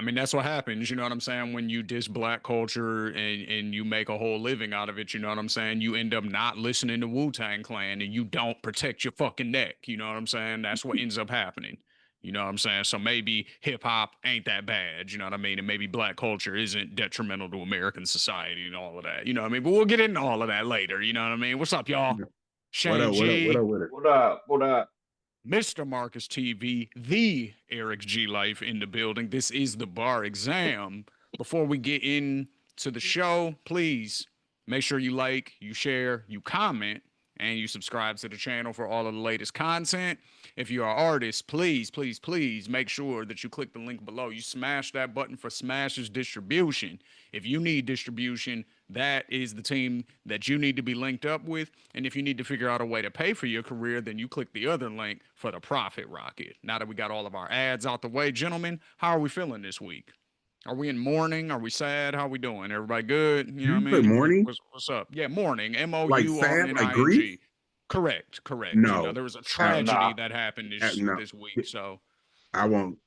I mean, that's what happens, you know what I'm saying? When you diss black culture and you make a whole living out of it, you know what I'm saying? You end up not listening to Wu-Tang Clan and you don't protect your fucking neck, you know what I'm saying? That's what ends up happening. You know what I'm saying? So maybe hip hop ain't that bad, you know what I mean? And maybe black culture isn't detrimental to American society and all of that, you know what I mean? But we'll get into all of that later, you know what I mean? What's up, y'all? What Shane up? What up? What G, up with it? What up? What up? Mr. Marcus TV, the Eric G Life in the building. This is the bar exam. Before we get into the show, please make sure you like, you share, you comment, and you subscribe to the channel for all of the latest content. If you are artists, please, please, please make sure that you click the link below. You smash that button for Smash's distribution. If you need distribution, that is the team that you need to be linked up with. And if you need to figure out a way to pay for your career, then you click the other link for the profit rocket. Now that we got all of our ads out the way, gentlemen, how are we feeling this week? Are we in mourning? Are we sad? How are we doing? Everybody good? You know what You I say mean? morning? What's up? Yeah, mourning. M O Like U R sad? N Like I N grief? G. Correct, correct. You know, No. there was a Uh, tragedy Nah, that happened no. this week. So, I won't.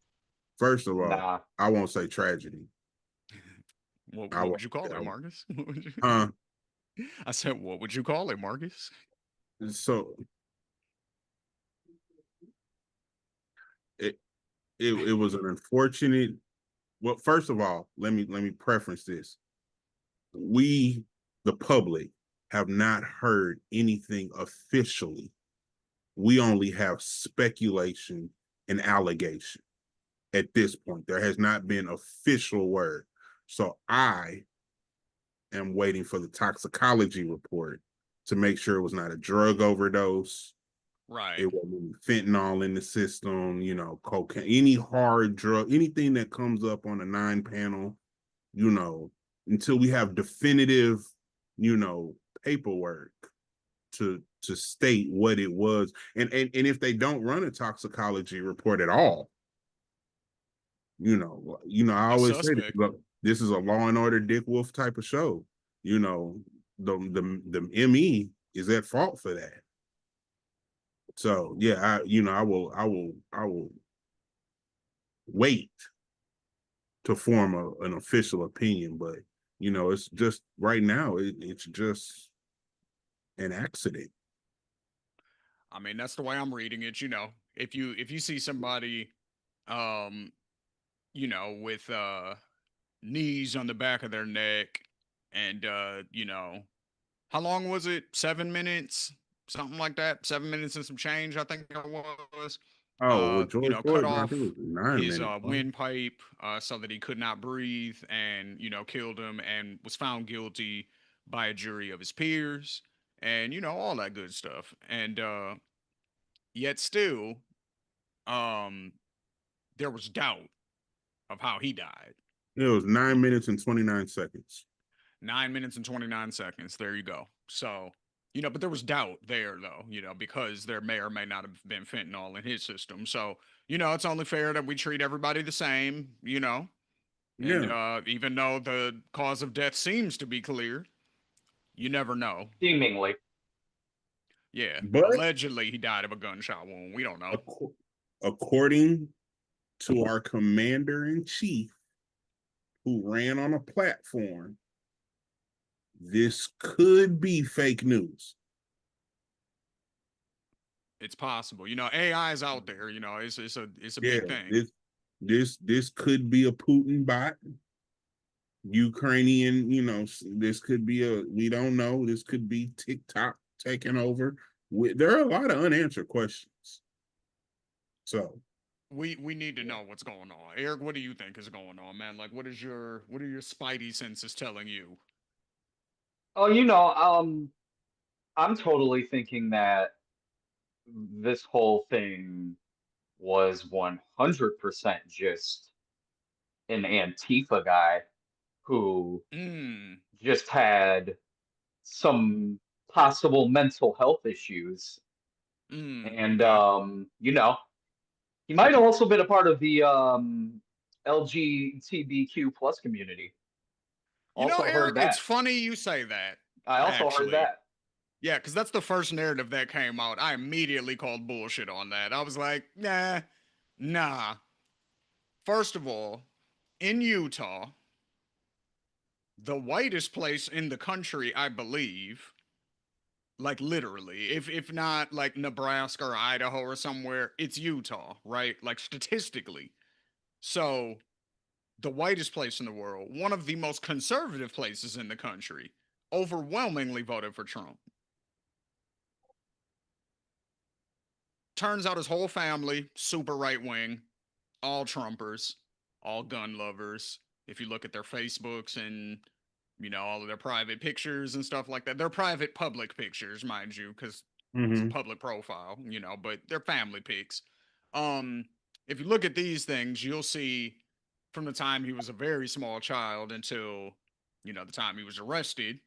First of all, nah. I won't say tragedy. I what won't. would you call I it, won't. Marcus? What would you- Uh, I said, what would you call it, Marcus? so it, it was an unfortunate. Well, first of all, let me preference this. We, the public, have not heard anything officially. We only have speculation and allegation at this point. There has not been official word. So I am waiting for the toxicology report to make sure it was not a drug overdose. Right. It wasn't fentanyl in the system, cocaine, any hard drug, anything that comes up on a 9 panel, you know, until we have definitive, you know, paperwork to state what it was. And if they don't run a toxicology report at all, I That's always say suspect. this is a Law and Order Dick Wolf type of show. You know, the ME is at fault for that. So yeah, I will wait to form an official opinion, but it's just right now it's just an accident. I mean, that's the way I'm reading it. You know, if you see somebody, um, with knees on the back of their neck, and how long was it? 7 minutes, something like that. 7 minutes and some change, I think it was. Oh, with George Cut Floyd, I think it off was 9 minutes. his windpipe so that he could not breathe, and killed him, and was found guilty by a jury of his peers, and all that good stuff. And yet still, um, there was doubt of how he died. It was 9 minutes and 29 seconds. 9 minutes and 29 seconds. There you go. So, but there was doubt there, though, because there may or may not have been fentanyl in his system. So, it's only fair that we treat everybody the same, and Yeah, even though the cause of death seems to be clear, you never know. Seemingly. Yeah. but Allegedly, he died of a gunshot wound. We don't know. according to our commander in chief, who ran on a platform, this could be fake news. It's possible. AI is out there. It's a Yeah, big thing. this could be a Putin bot, Ukrainian. This could be we don't know. This could be TikTok taking over. There are a lot of unanswered questions. So We need to know what's going on. Eric, what do you think is going on, man? Like what are your spidey senses telling you? Oh, I'm totally thinking that this whole thing was 100% just an Antifa guy who Mm. just had some possible mental health issues. And Okay. he might have also been a part of the LGBTQ plus community. Also heard Eric, it's that. funny you say that, I also heard actually. that. Yeah, because that's the first narrative that came out. I immediately called bullshit on that. I was like, nah. First of all, in Utah, the whitest place in the country, I believe, like literally, if not like Nebraska or Idaho or somewhere, it's Utah, right? Like statistically. So, the whitest place in the world, one of the most conservative places in the country, overwhelmingly voted for Trump. Turns out his whole family, super right wing, all Trumpers, all gun lovers. If you look at their Facebooks and all of their private pictures and stuff like that, they're private public pictures, mind you, because it's a Mm-hmm. public profile, but they're family pics. Um, if you look at these things, you'll see from the time he was a very small child until the time he was arrested,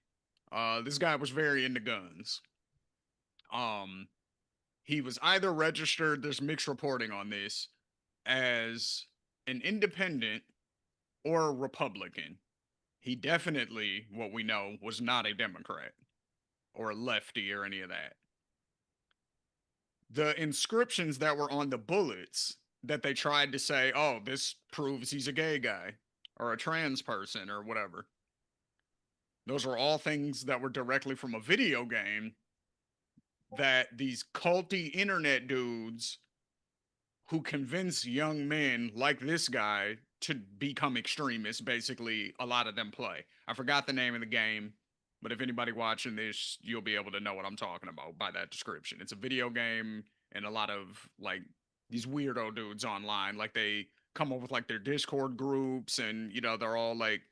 this guy was very into guns. Um, he was either registered, there's mixed reporting on this, as an independent or a Republican. He definitely, what we know, was not a Democrat or a lefty or any of that. The inscriptions that were on the bullets that they tried to say, oh, this proves he's a gay guy or a trans person or whatever, those were all things that were directly from a video game that these culty internet dudes who convince young men like this guy to become extremists, basically, a lot of them play. I forgot the name of the game, but if anybody watching this, you'll be able to know what I'm talking about by that description. It's a video game, and a lot of like these weirdo dudes online, like they come up with like their Discord groups, and they're all like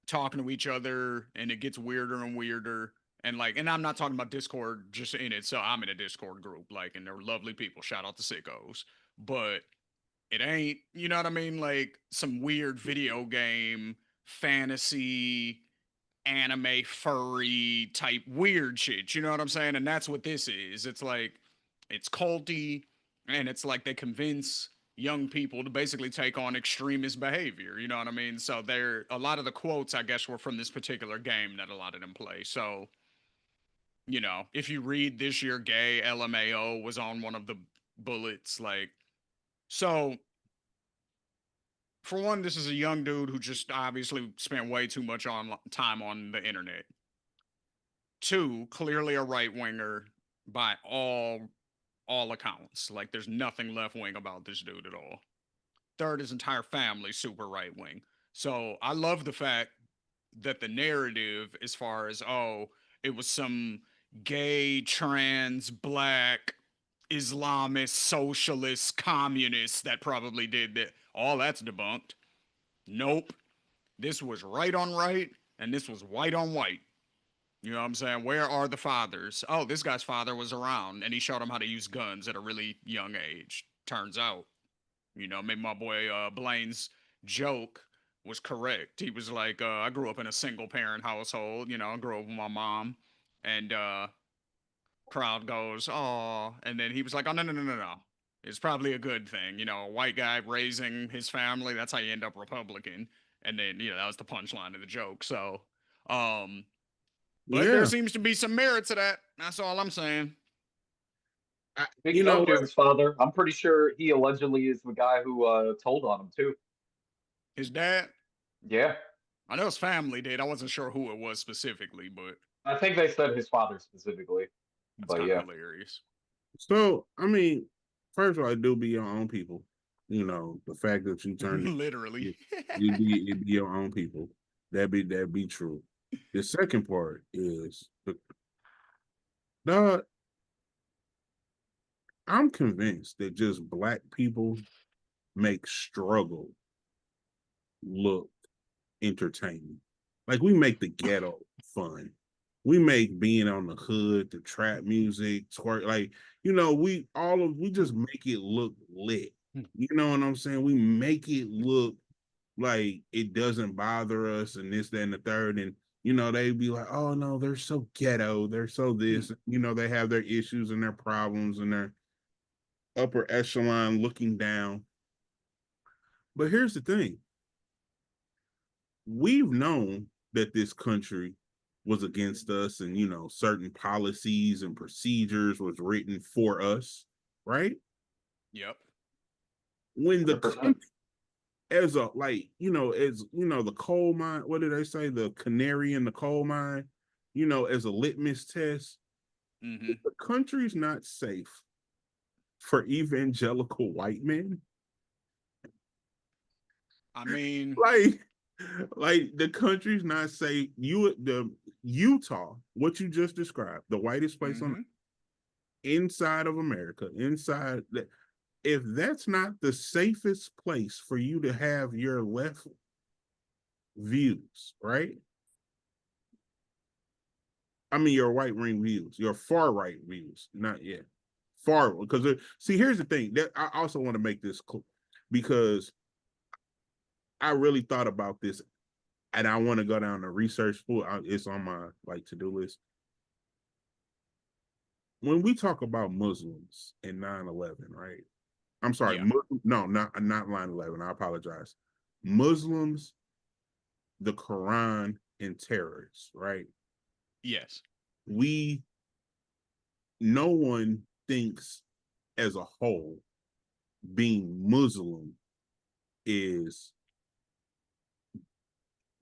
talking to each other, and it gets weirder and weirder. And I'm not talking about Discord just in it. So I'm in a Discord group, like, and they're lovely people. Shout out to sickos. But it ain't, you know what I mean? Like some weird video game, fantasy, anime, furry type weird shit. You know what I'm saying? And that's what this is. It's like, it's culty, and it's like they convince young people to basically take on extremist behavior. You know what I mean? So a lot of the quotes, I guess, were from this particular game that a lot of them play. So, if you read this year gay, LMAO was on one of the bullets. Like, so for one, this is a young dude who just obviously spent way too much time on the internet. Two, clearly a right winger by all accounts. Like, there's nothing left wing about this dude at all. Third, his entire family super right wing. So I love the fact that the narrative, as far as it was some gay, trans, black, Islamist, socialist, communist that probably did that. All that's debunked. Nope. This was right on right, and this was white on white. You know what I'm saying? Where are the fathers? Oh, this guy's father was around, and he showed him how to use guns at a really young age. Turns out, maybe my boy Blaine's joke was correct. He was like, I grew up in a single parent household. I grew up with my mom, and crowd goes, oh, and then he was like, oh, no, no, no, no, no. It's probably a good thing. A white guy raising his family, that's how you end up Republican. And then, that was the punchline of the joke. So, but there Yeah. seems to be some merit to that. That's all I'm saying. Big You know joke to what? his father. I'm pretty sure he allegedly is the guy who told on him too. His dad, Yeah, I know his family did. I wasn't sure who it was specifically, but I think they said his father specifically. that's But kind of yeah, hilarious. So, I mean, first of all, it do be your own people. The fact that you turn Literally. it be your own people. That be true. The second part is the I'm convinced that just black people make struggle look entertaining. Like we make the ghetto fun. We make being on the hood, the trap music, twerk, like we just make it look lit. You know what I'm saying? We make it look like it doesn't bother us and this, that, and the third. And they'd be like, oh no, they're so ghetto, they're so this, they have their issues and their problems and their upper echelon looking down. But here's the thing. We've known that this country was against us and certain policies and procedures was written for us, right? Yep. When the 100%. as a like, as the coal mine, what did they say? The canary in the coal mine, as a litmus test. Hmm. The country's not safe for evangelical white men. I mean, Like, the country's not safe. The Utah, what you just described, the whitest place on hmm inside of America, inside that, if that's not the safest place for you to have your left views, right? I mean, your right wing views, your far right views, not yet far. Because see, here's the thing that I also want to make this clear, because I really thought about this, and I want to go down the research pool. It's on my like to do list. When we talk about Muslims in 9/11, right? I'm sorry, yeah, no, not 9/11. I apologize. Muslims, the Quran, and terrorists, right? yes. We No one thinks as a whole being Muslim is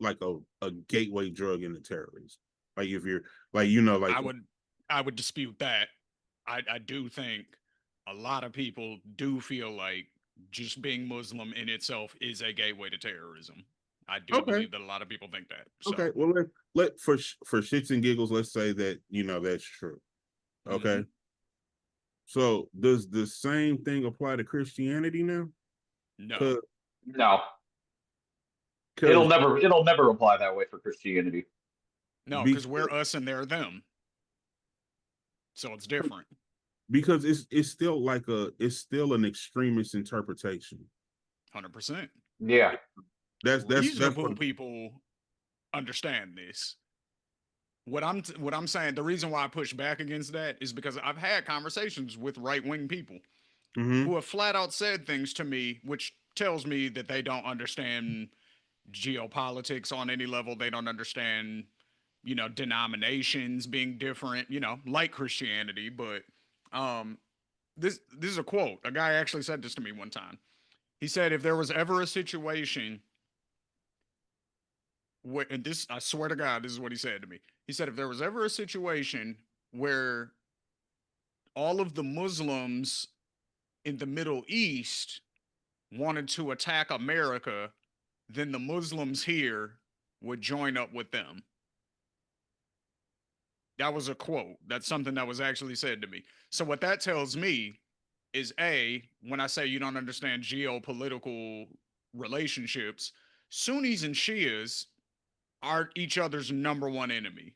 like a gateway drug into terrorism. Like if you're like like I would I would dispute that. I do think a lot of people do feel like just being Muslim in itself is a gateway to terrorism. I do okay, believe that a lot of people think that. okay, So, well let for shits and giggles, let's say that that's true. hmm Okay, so does the same thing apply to Christianity now? no, Cause No, because it'll never apply that way for Christianity. no, because we're because us and they're them, so it's different. because it's still an extremist interpretation. 100%. Yeah. That's Reasonable what. people understand this. What I'm saying, the reason why I push back against that is because I've had conversations with right wing people Mm-hmm. who have flat out said things to me, which tells me that they don't understand geopolitics on any level. They don't understand, denominations being different, like Christianity. But um, this is a quote. A guy actually said this to me one time. He said, if there was ever a situation where, and this, I swear to God, this is what he said to me. He said, if there was ever a situation where all of the Muslims in the Middle East wanted to attack America, then the Muslims here would join up with them. That was a quote. That's something that was actually said to me. So what that tells me is when I say you don't understand geopolitical relationships, Sunnis and Shias are each other's number one enemy.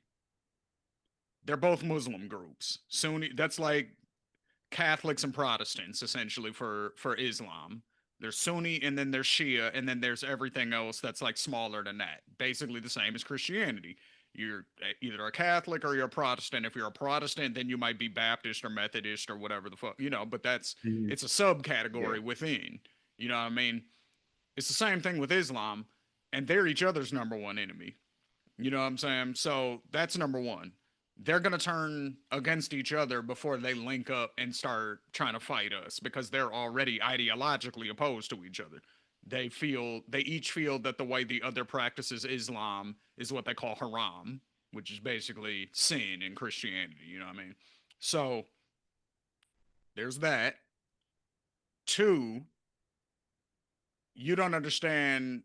They're both Muslim groups. Sunni, that's like Catholics and Protestants essentially for Islam. There's Sunni and then there's Shia and then there's everything else that's like smaller than that. Basically the same as Christianity. You're either a Catholic or you're a Protestant. If you're a Protestant, then you might be Baptist or Methodist or whatever the fuck, but Mm-hmm. it's a Yeah. subcategory within. You know what I mean? It's the same thing with Islam, and they're each other's number one enemy. You know what I'm saying? So that's number one. They're going to turn against each other before they link up and start trying to fight us because they're already ideologically opposed to each other. They each feel that the way the other practices Islam is what they call haram, which is basically sin in Christianity. You know what I mean? So there's that. Two, you don't understand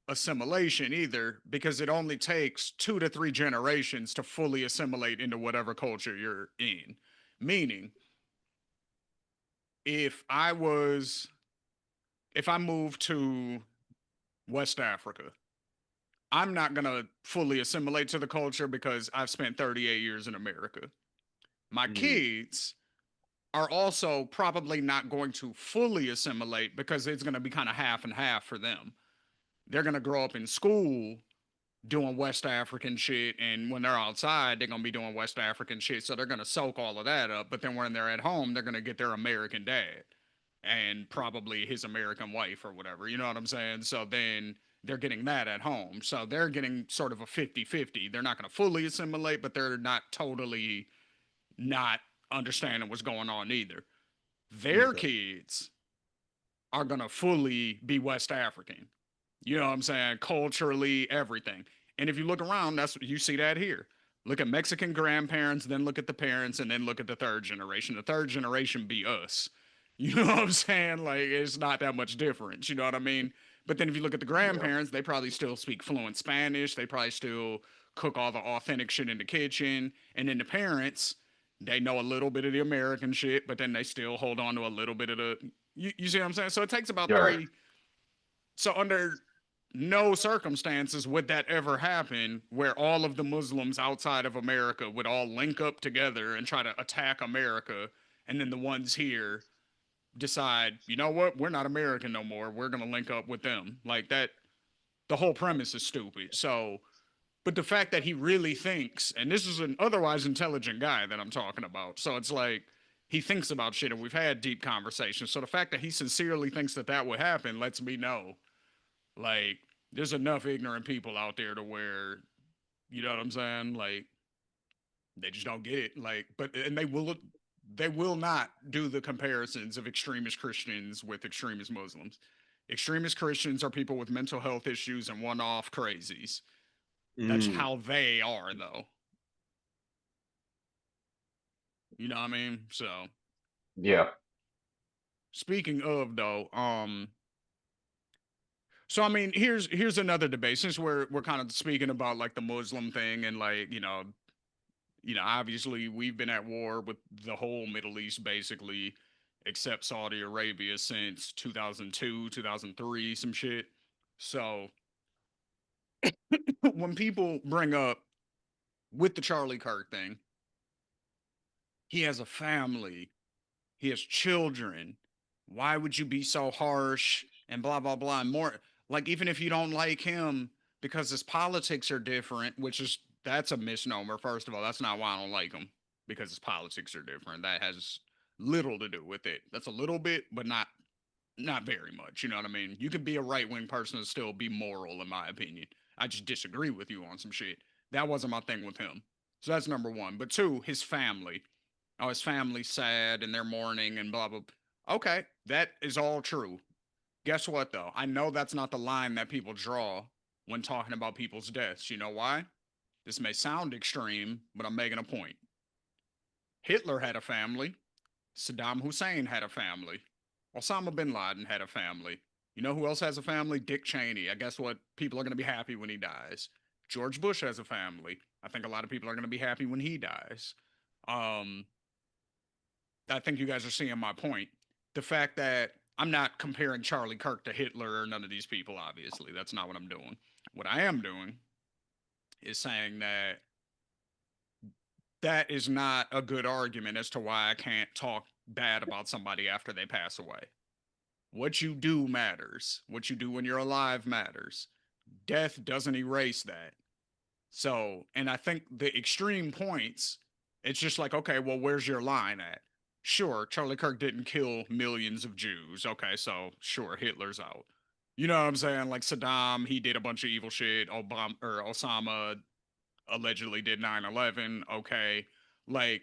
assimilation either because it only takes 2 to 3 generations to fully assimilate into whatever culture you're in. Meaning, if I was, if I moved to West Africa, I'm not going to fully assimilate to the culture because I've spent 38 years in America. My Mm-hmm. kids are also probably not going to fully assimilate because it's going to be kind of half and half for them. They're going to grow up in school doing West African shit, and when they're outside, they're gonna be doing West African shit. So they're gonna soak all of that up. But then when they're at home, they're gonna get their American dad and probably his American wife or whatever. You know what I'm saying? So then they're getting that at home. So they're getting sort of a 50-50. They're not gonna fully assimilate, but they're not totally not understanding what's going on either. Their Okay. kids are gonna fully be West African. You know what I'm saying? Culturally, everything. And if you look around, that's you see that here. Look at Mexican grandparents, then look at the parents, and then look at the third generation. The third generation be us. You know what I'm saying? Like it's not that much difference. You know what I mean? But then if you look at the Yeah. grandparents, they probably still speak fluent Spanish. They probably still cook all the authentic shit in the kitchen. And then the parents, they know a little bit of the American shit, but then they still hold on to a little bit of the. You see what I'm saying? So it takes about You're right. three. So under no circumstances would that ever happen where all of the Muslims outside of America would all link up together and try to attack America, and then the ones here decide, you know what, we're not American no more. We're gonna link up with them. Like that, the whole premise is stupid. So, but the fact that he really thinks, and this is an otherwise intelligent guy that I'm talking about, so it's like he thinks about shit, and we've had deep conversations. So the fact that he sincerely thinks that that would happen lets me know like, there's enough ignorant people out there to where, you know what I'm saying? Like, they just don't get it. Like, but and they will not do the comparisons of extremist Christians with extremist Muslims. Extremist Christians are people with mental health issues and one-off crazies. That's Mm. how they are, though. You know what I mean? So, Yeah. speaking of though, so I mean, here's another debate since we're kind of speaking about like the Muslim thing and like obviously we've been at war with the whole Middle East basically, except Saudi Arabia since 2002, 2003, some shit. So when people bring up with the Charlie Kirk thing, he has a family, he has children. Why would you be so harsh and blah blah blah and more like even if you don't like him because his politics are different, which is that's a misnomer. First of all, that's not why I don't like him because his politics are different. That has little to do with it. That's a little bit, but not very much. You know what I mean? You can be a right wing person and still be moral, in my opinion. I just disagree with you on some shit. That wasn't my thing with him. So that's number one. But two, his family. Oh, his family's sad and they're mourning and blah blah. Okay, that is all true. Guess what though? I know that's not the line that people draw when talking about people's deaths. You know why? This may sound extreme, but I'm making a point. Hitler had a family. Saddam Hussein had a family. Osama bin Laden had a family. You know who else has a family? Dick Cheney. I guess what? People are going to be happy when he dies. George Bush has a family. I think a lot of people are going to be happy when he dies. Um, I think you guys are seeing my point. The fact that I'm not comparing Charlie Kirk to Hitler or none of these people, obviously. That's not what I'm doing. What I am doing is saying that that is not a good argument as to why I can't talk bad about somebody after they pass away. What you do matters. What you do when you're alive matters. Death doesn't erase that. So, and I think the extreme points, it's just like, okay, well, where's your line at? Sure, Charlie Kirk didn't kill millions of Jews. Okay, so sure, Hitler's out. You know what I'm saying? Like Saddam, he did a bunch of evil shit. Obama or Osama allegedly did 9/11. Okay, like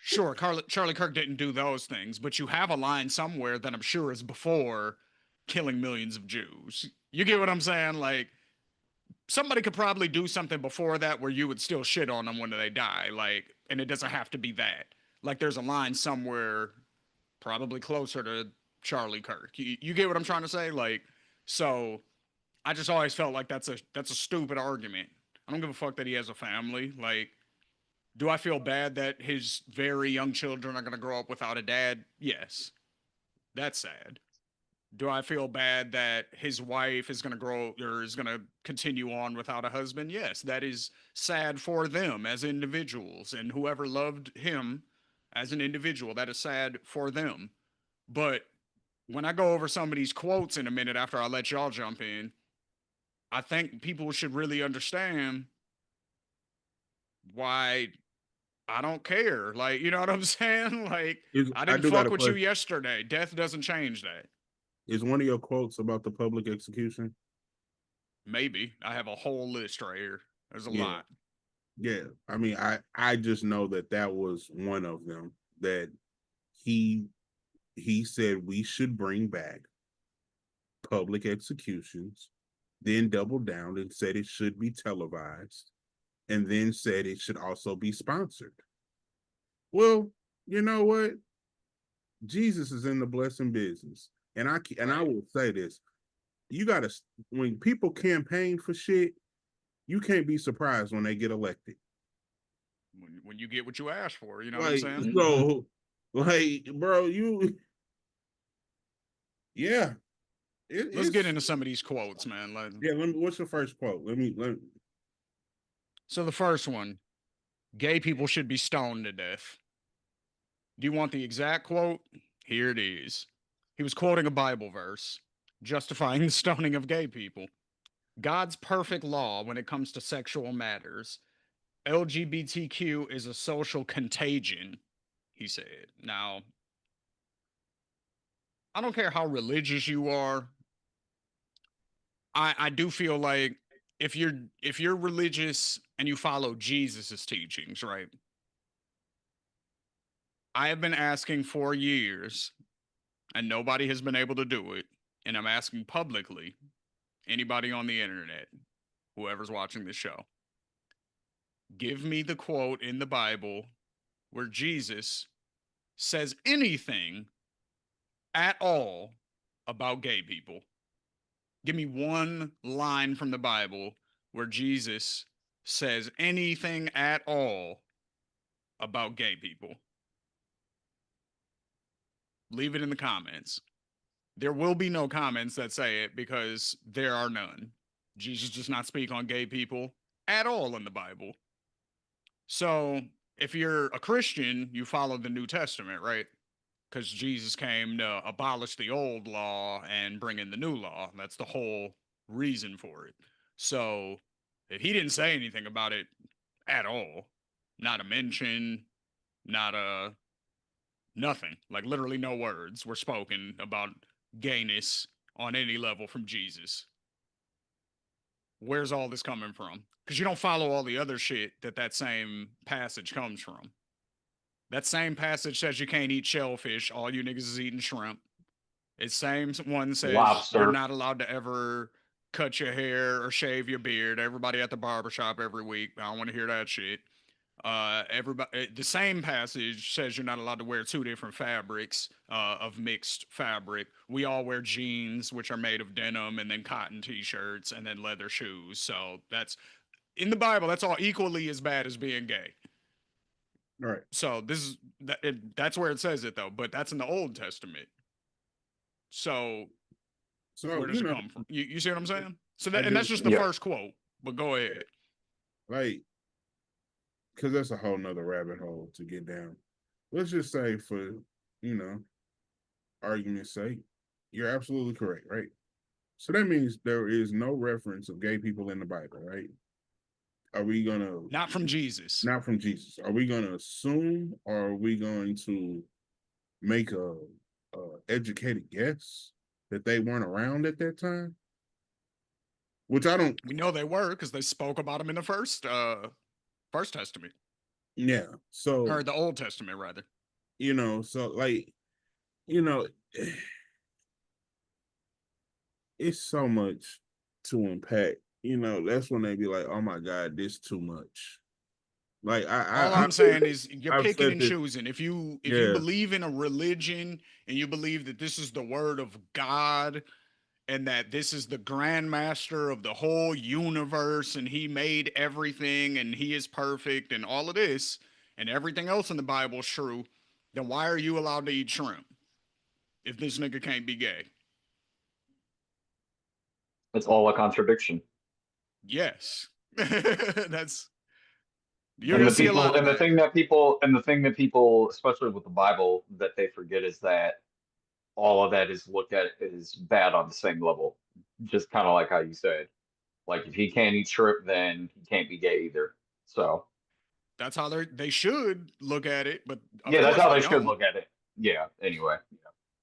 sure, Charlie Kirk didn't do those things, but you have a line somewhere that I'm sure is before killing millions of Jews. You get what I'm saying? Like somebody could probably do something before that where you would still shit on them when they die, like, and it doesn't have to be that. Like there's a line somewhere probably closer to Charlie Kirk. You get what I'm trying to say? Like, so I just always felt like that's a stupid argument. I don't give a fuck that he has a family. Like, do I feel bad that his very young children are gonna grow up without a dad? Yes. That's sad. Do I feel bad that his wife is going to grow or is going to continue on without a husband? Yes, that is sad for them as individuals and whoever loved him as an individual. That is sad for them. But when I go over some of these quotes in a minute after I let y'all jump in, I think people should really understand why I don't care. Like, you know what I'm saying? Like, I I didn't do got fuck a with you question. yesterday. Death doesn't change that. Is one of your quotes about the public execution? Maybe. I have a whole list right here. There's a Yeah, lot. yeah. I mean, I just know that that was one of them. That he he said we should bring back public executions, then doubled down and said it should be televised, and then said it should also be sponsored. Well, you know what? Jesus is in the blessing business. I will say this. You gotta, when people campaign for shit, you can't be surprised when they get elected. When you get what you ask for, you know what I'm Like, saying? so, like, bro, yeah. Let's get into some of these quotes, man. Yeah, what's your first quote? So the first one, gay people should be stoned to death. Do you want the exact quote? Here it is. He was quoting a Bible verse justifying the stoning of gay people. God's perfect law when it comes to sexual matters. LGBTQ is a social contagion, he said. Now, I don't care how religious you are. I do feel like if you're religious and you follow Jesus's teachings, right? I have been asking for years and nobody has been able to do it. And I'm asking publicly, anybody on the internet, whoever's watching this show, give me the quote in the Bible where Jesus says anything at all about gay people. Give me one line from the Bible where Jesus says anything at all about gay people. Leave it in the comments. There will be no comments that say it because there are none. Jesus does not speak on gay people at all in the Bible. So if you're a Christian, you follow the New Testament, right? Because Jesus came to abolish the old law and bring in the new law. That's the whole reason for it. So if he didn't say anything about it at all, not a mention, not a nothing, like literally no words were spoken about gayness on any level from Jesus. Where's all this coming from? Because you don't follow all the other shit that same passage comes from. That same passage says you can't eat shellfish. All you niggas is eating shrimp. It same one says you're Lobster. not allowed to ever cut your hair or shave your beard. Everybody at the barbershop every week. I don't want to hear that shit. Everybody, the same passage says you're not allowed to wear two different fabrics of mixed fabric. We all wear jeans, which are made of denim, and then cotton t-shirts, and then leather shoes. So that's in the Bible. That's all equally as bad as being gay. All right. So that's where it says it though, but that's in the Old Testament. So where does it come from? You see what I'm saying? So that's just the first quote. But go ahead. Like, because that's a whole nother rabbit hole to get down. Let's just say, for argument's sake, you're absolutely correct, right? So that means there is no reference of gay people in the Bible, right? Are we gonna not from Jesus? Not from Jesus. Are we gonna assume, or are we going to make a educated guess that they weren't around at that time? Which I don't. We know they were because they spoke about them in the first Testament. Yeah. So, or the Old Testament rather. So like, it's so much to unpack. That's when they be like, "Oh my God, this too much." Like all I'm saying is you're I've picking and choosing. If you Yeah. believe in a religion and you believe that this is the word of God and that this is the grand master of the whole universe and he made everything and he is perfect and all of this and everything else in the Bible is true, then why are you allowed to eat shrimp if this nigga can't be gay? It's all a contradiction. Yes. That's you're And gonna the see a lot people, of and the that. thing that people, especially with the Bible, that they forget is that all of that is looked at as bad on the same level. Just kind of like how you said, like if he can't eat shrimp, then he can't be gay either. So that's how they should look at it, but of yeah, that's course how they they should don't. look at it. Yeah. Anyway. Yeah.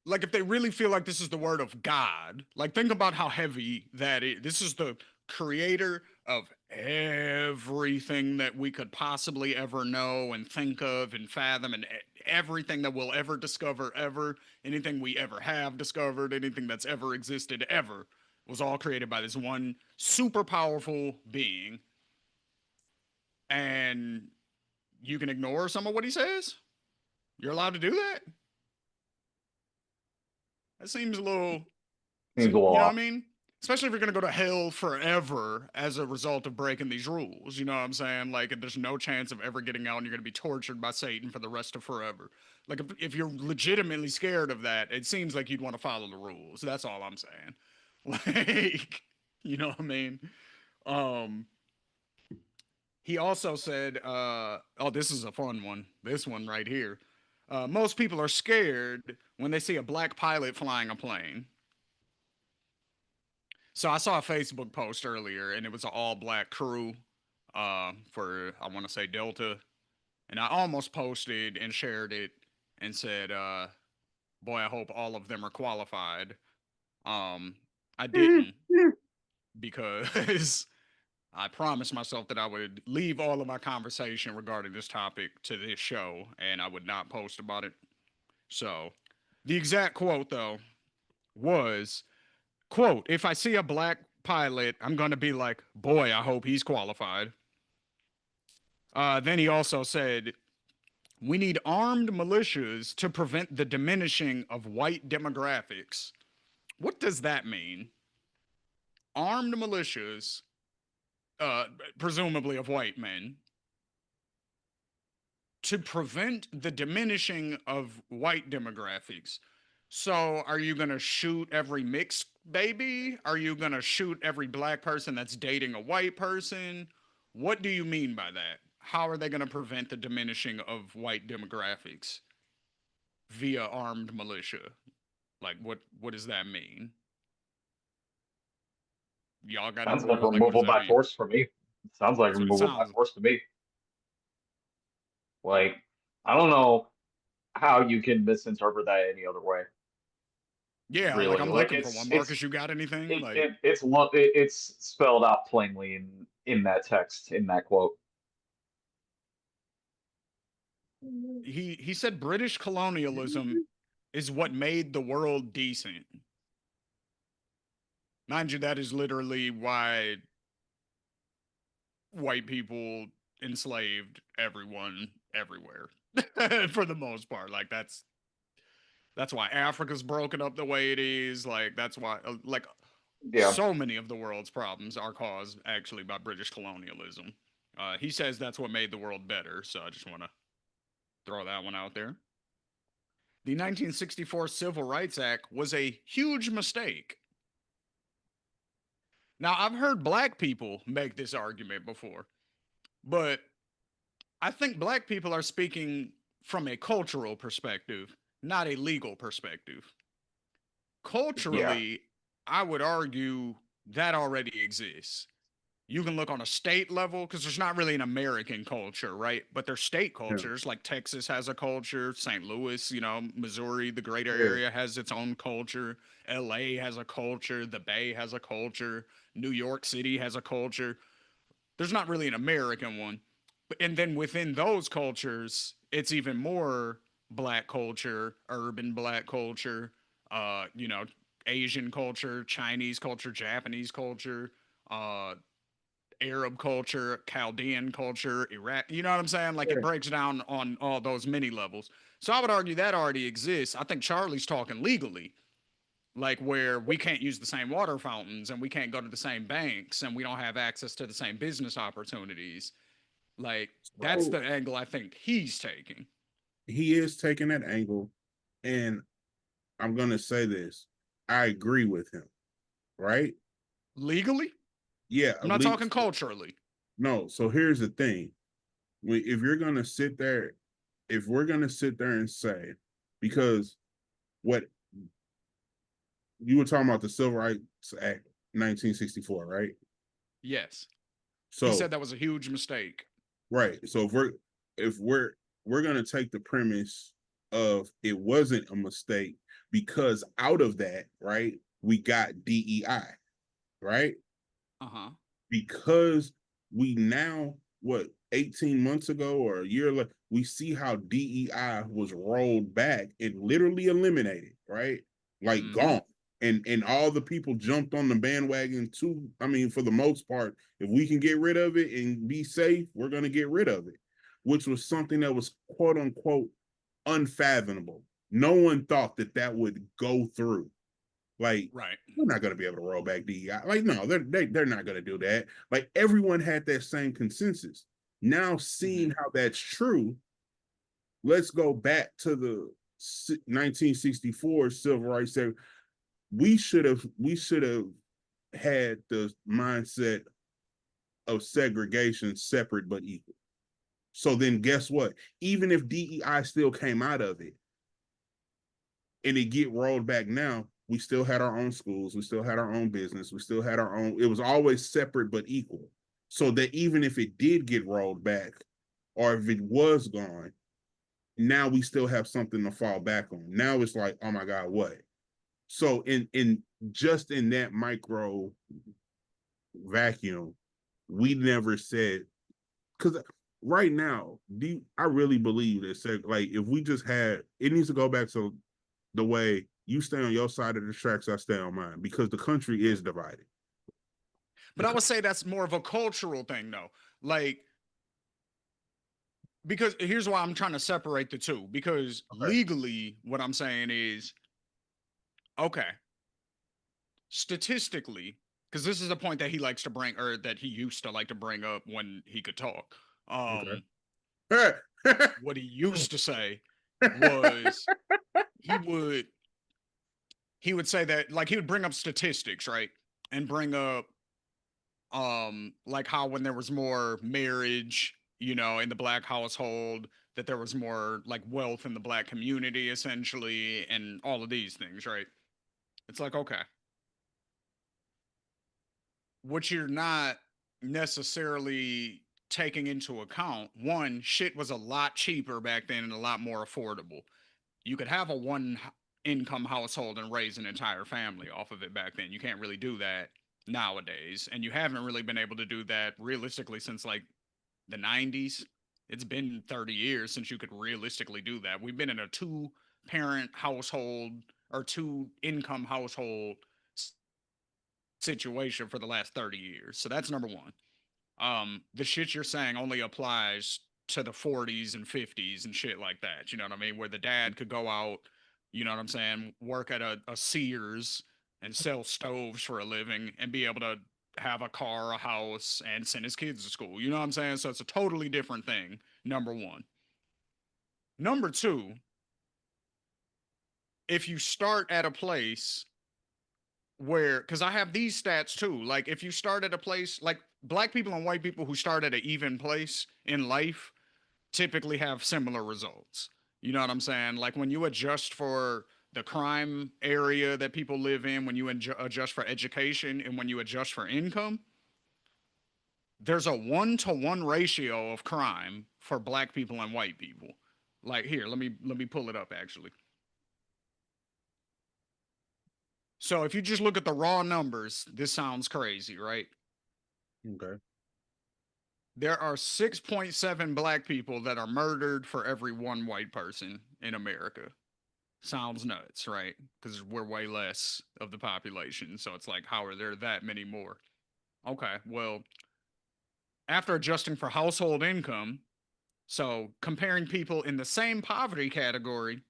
Like if they really feel like this is the word of God, like think about how heavy that is. This is the creator of everything that we could possibly ever know and think of and fathom, and everything that we'll ever discover ever, anything we ever have discovered, anything that's ever existed ever, was all created by this one super powerful being. And you can ignore some of what he says? You're allowed to do that? That seems a little, Seems a you little know what I off. mean? Especially if you're gonna go to hell forever as a result of breaking these rules. You know what I'm saying? Like, there's no chance of ever getting out, and you're gonna be tortured by Satan for the rest of forever. Like, if you're legitimately scared of that, it seems like you'd want to follow the rules. That's all I'm saying. Like, you know what I mean? Um, he also said, oh, this is a fun one. This one right here. Most people are scared when they see a black pilot flying a plane. So I saw a Facebook post earlier, and it was an all-black crew for, I want to say, Delta, and I almost posted and shared it and said, "Boy, I hope all of them are qualified." Um, I didn't, because I promised myself that I would leave all of my conversation regarding this topic to this show, and I would not post about it. So, the exact quote though was, quote, if I see a black pilot, I'm going to be like, boy, I hope he's qualified. Then he also said, we need armed militias to prevent the diminishing of white demographics. What does that mean? Armed militias, uh, presumably of white men, to prevent the diminishing of white demographics. So, are you going to shoot every mixed baby? Are you going to shoot every black person that's dating a white person? What do you mean by that? How are they going to prevent the diminishing of white demographics via armed militia? Like, what does that mean? Y'all got Sounds any? like Like, what does removal that by mean? force for me. Sounds like That's what it removal by sounds. force to me. Like, I don't know how you can misinterpret that any other way. Yeah, like Really, I'm like looking for one. Marcus, you got anything? Like, it's spelled out plainly in that text in that quote. he said British colonialism is what made the world decent. Mind you, that is literally why white people enslaved everyone everywhere for the most part. Like, that's why Africa's broken up the way it is. Like, that's why like Yeah, so many of the world's problems are caused actually by British colonialism. He says that's what made the world better. So I just want to throw that one out there. The 1964 Civil Rights Act was a huge mistake. Now, I've heard black people make this argument before, but I think black people are speaking from a cultural perspective, not a legal perspective. yeah, Culturally, I would argue that already exists. You can look on a state level because there's not really an American culture, right? But there's state Yeah, cultures, like Texas has a culture, St. Louis, Missouri, the greater yeah, area has its own culture, LA has a culture, the Bay has a culture, New York City has a culture. There's not really an American one. And then within those cultures, it's even more black culture, urban black culture, uh, you know, Asian culture, Chinese culture, Japanese culture, uh, Arab culture, Chaldean culture, Iraq. You know what I'm saying? Like, it yeah. breaks down on all those many levels. So I would argue that already exists. I think Charlie's talking legally, like where we can't use the same water fountains and we can't go to the same banks and we don't have access to the same business opportunities. Like, that's So the angle I think he's taking. he is taking that angle, and I'm gonna say this. I agree with him, right? Legally? Yeah, I'm at not talking least culturally. no. So here's the thing: if you're gonna sit there, if we're gonna sit there and say, because what you were talking about the Civil Rights Act 1964, right? Yes. He So said that was a huge mistake. right. So if we're gonna take the premise of it wasn't a mistake because out of that, right, we got DEI, right? Uh-huh. because we now, what, 18 months ago or a year, like, we see how DEI was rolled back and literally eliminated, right? Like Mm-hmm. gone. And all the people jumped on the bandwagon too. I mean, for the most part, if we can get rid of it and be safe, we're going to get rid of it, which was something that was quote unquote unfathomable. No one thought that that would go through. Like, Right. we're not going to be able to roll back DEI. Like, no, they're not going to do that. Like, everyone had that same consensus. Now, Mm-hmm. seeing how that's true, let's go back to the 1964 civil rights. We should have had the mindset of segregation separate but equal. So then, guess what? Even if DEI still came out of it, and it get rolled back now, we still had our own schools, we still had our own business, we still had our own. It was always separate but equal. So that even if it did get rolled back, or if it was gone, now we still have something to fall back on. Now it's like, oh my God, what? So in just in that micro vacuum, we never said, because right now, I really believe that, like, if we just had, it needs to go back to the way you stay on your side of the tracks, I stay on mine, because the country is divided. But I would say that's more of a cultural thing, though. Like, because here's why I'm trying to separate the two. Because Okay. legally, what I'm saying is, okay, statistically, because this is a point that he likes to bring, or that he used to like to bring up when he could talk. Okay. What he used to say was he would he would say that, like, he would bring up statistics, right? And bring up like how when there was more marriage, in the black household, that there was more like wealth in the black community essentially, and all of these things, right? It's like, okay, what you're not necessarily taking into account, one, shit was a lot cheaper back then and a lot more affordable. You could have a one income household and raise an entire family off of it back then. You can't really do that nowadays. And you haven't really been able to do that realistically since like the 90s. It's been 30 years since you could realistically do that. We've been in a two parent household or two income household situation for the last 30 years. So that's number one. The shit you're saying only applies to the 40s and 50s and shit like that. You know what I mean? Where the dad could go out, you know what I'm saying, work at a Sears and sell stoves for a living and be able to have a car, a house, and send his kids to school. You know what I'm saying? So it's a totally different thing. Number one. Number two, if you start at a place where, because I have these stats too, like if you start at a place like black people and white people who start at an even place in life typically have similar results. You know what I'm saying? Like when you adjust for the crime area that people live in, when you adjust for education, and when you adjust for income, there's a 1-to-1 ratio of crime for black people and white people. Like here, let me pull it up actually. So if you just look at the raw numbers, this sounds crazy, right? Okay. There are 6.7 black people that are murdered for every one white person in America. Sounds nuts, right? Because we're way less of the population. So it's like, how are there that many more? Okay, well, after adjusting for household income, so comparing people in the same poverty category,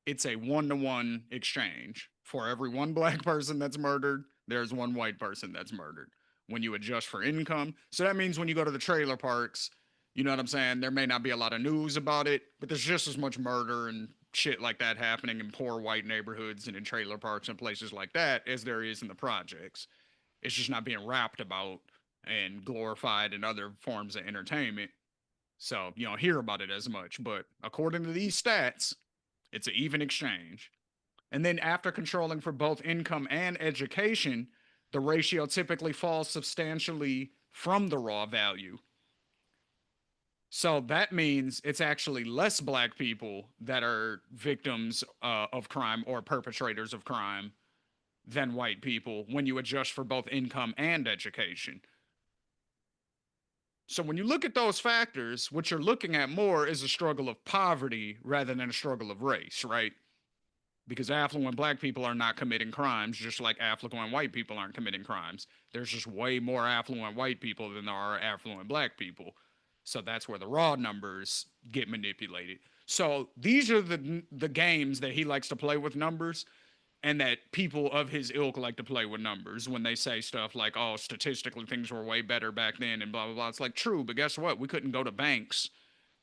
it's a 1-to-1 exchange. For every one black person that's murdered, there's one white person that's murdered. When you adjust for income, so that means when you go to the trailer parks, you know what I'm saying? There may not be a lot of news about it, but there's just as much murder and shit like that happening in poor white neighborhoods and in trailer parks and places like that as there is in the projects. It's just not being rapped about and glorified in other forms of entertainment. So you don't hear about it as much. But according to these stats, it's an even exchange. And then after controlling for both income and education, the ratio typically falls substantially from the raw value. So that means it's actually less black people that are victims of crime or perpetrators of crime than white people when you adjust for both income and education. So when you look at those factors, what you're looking at more is a struggle of poverty rather than a struggle of race, right? Because affluent black people are not committing crimes, just like affluent white people aren't committing crimes. There's just way more affluent white people than there are affluent black people. So that's where the raw numbers get manipulated. So these are the games that he likes to play with numbers, and that people of his ilk like to play with numbers when they say stuff like, "Oh, statistically things were way better back then," and blah blah blah. It's like true, but guess what? We couldn't go to banks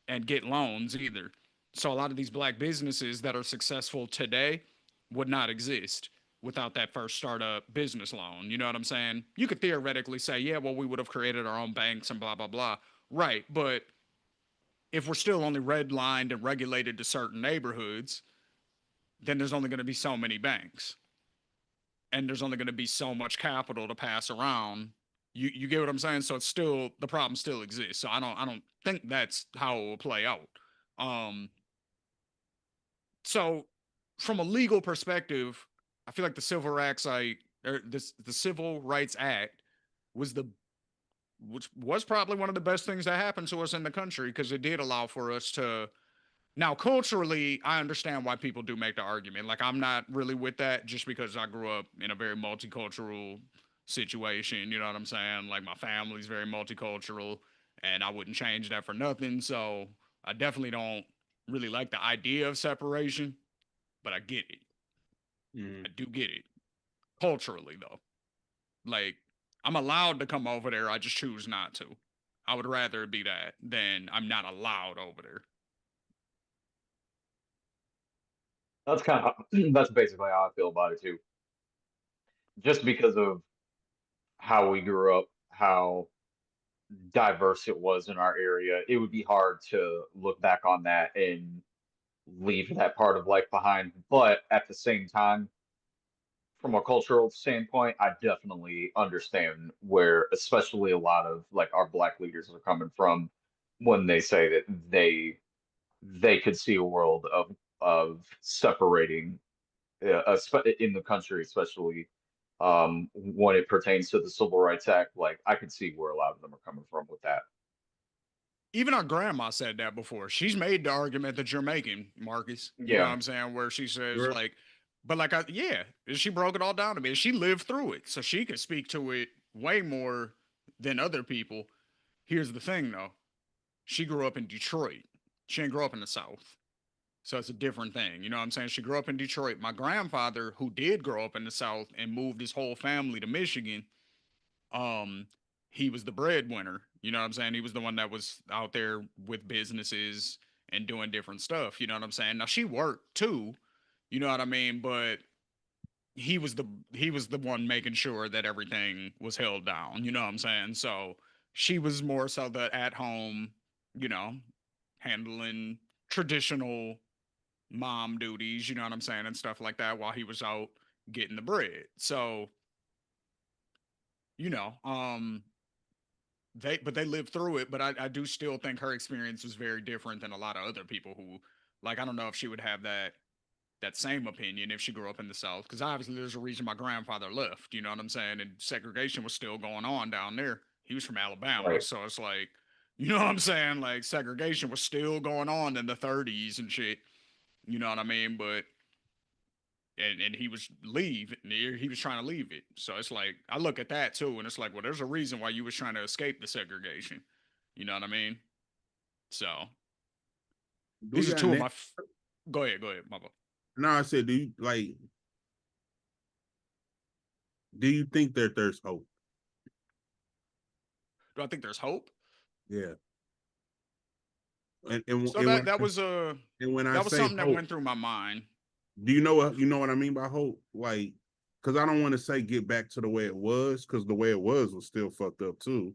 and get loans either. So a lot of these black businesses that are successful today would not exist without that first startup business loan. You know what I'm saying? You could theoretically say, yeah, well, we would have created our own banks and blah blah blah. Right, but if we're still only redlined and regulated to certain neighborhoods, then there's only going to be so many banks, and there's only going to be so much capital to pass around. You get what I'm saying? So it's still, the problem still exists. So I don't think that's how it will play out. Um, so from a legal perspective, I feel like the Civil Rights Act, or this the Civil Rights Act, was the which was probably one of the best things that happened to us in the country, because it did allow for us to. Now, culturally, I understand why people do make the argument. Like, I'm not really with that, just because I grew up in a very multicultural situation. You know what I'm saying? Like, my family's very multicultural, and I wouldn't change that for nothing. So, I definitely don't really like the idea of separation, but I get it. Mm. I do get it. Culturally, though. Like, I'm allowed to come over there, I just choose not to. I would rather it be that than I'm not allowed over there. That's kind of that's basically how I feel about it too. Just because of how we grew up, how diverse it was in our area, it would be hard to look back on that and leave that part of life behind. But at the same time, from a cultural standpoint, I definitely understand where, especially a lot of like our black leaders are coming from when they say that they could see a world of separating in the country, especially when it pertains to the Civil Rights Act. Like I could see where a lot of them are coming from with that. Even our grandma said that before. She's made the argument that you're making, Marcus. You know what Yeah, I'm saying? Where she says, Sure. like, but like, yeah, she broke it all down to me. She lived through it, so she could speak to it way more than other people. Here's the thing, though. She grew up in Detroit. She didn't grow up in the South. So it's a different thing. You know what I'm saying? She grew up in Detroit. My grandfather, who did grow up in the South and moved his whole family to Michigan, um he was the breadwinner. You know what I'm saying? He was the one that was out there with businesses and doing different stuff. You know what I'm saying? Now she worked too. You know what I mean? But he was the one making sure that everything was held down. You know what I'm saying? So she was more so the at home, you know, handling traditional mom duties. You know what I'm saying, and stuff like that, while he was out getting the bread. So you know, they lived through it, but I do still think her experience was very different than a lot of other people who, like, I don't know if she would have that same opinion if she grew up in the South, because obviously there's a reason my grandfather left. You know what I'm saying? And segregation was still going on down there. He was from Alabama, right. so it's like, you know what I'm saying? Like, segregation was still going on in the 30s and shit. You know what I mean? But and he was he was trying to leave it. So it's like, I look at that too, and it's like, well, there's a reason why you was trying to escape the segregation. You know what I mean? So Do these are y'all two of net? my go ahead, Mama. No, I said, do you like? Do you think that there's hope? Do I think there's hope? Yeah. And So and when that I, was and when I that was say something that hope, went through my mind. do you know what I mean by hope? Like, because I don't want to say get back to the way it was, because the way it was still fucked up too.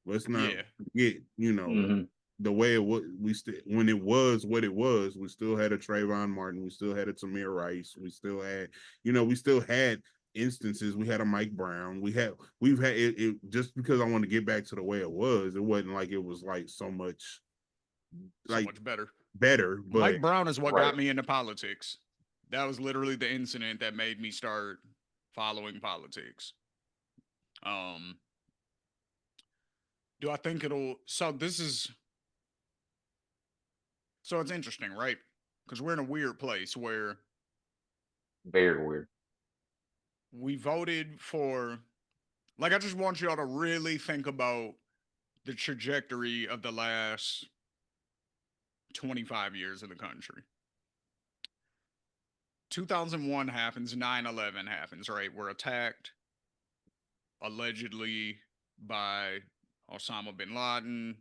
Let's not Yeah. forget, you know, Hmm. the way it was. We still, when it was what it was, we still had a Trayvon Martin, we still had a Tamir Rice, we still had, you know, we still had instances. We had a Mike Brown. We've had it. Just because I want to get back to the way it was, it wasn't like it was like so much So like much better. better, but Mike Brown is what Right. got me into politics. That was literally the incident that made me start following politics. Um, do I think it'll? So this is so it's interesting, right? Because we're in a weird place where Very weird. we voted for. Like, I just want y'all to really think about the trajectory of the last 25 years of the country. 2001 happens, 9/11 happens, right? We're attacked allegedly by Osama bin Laden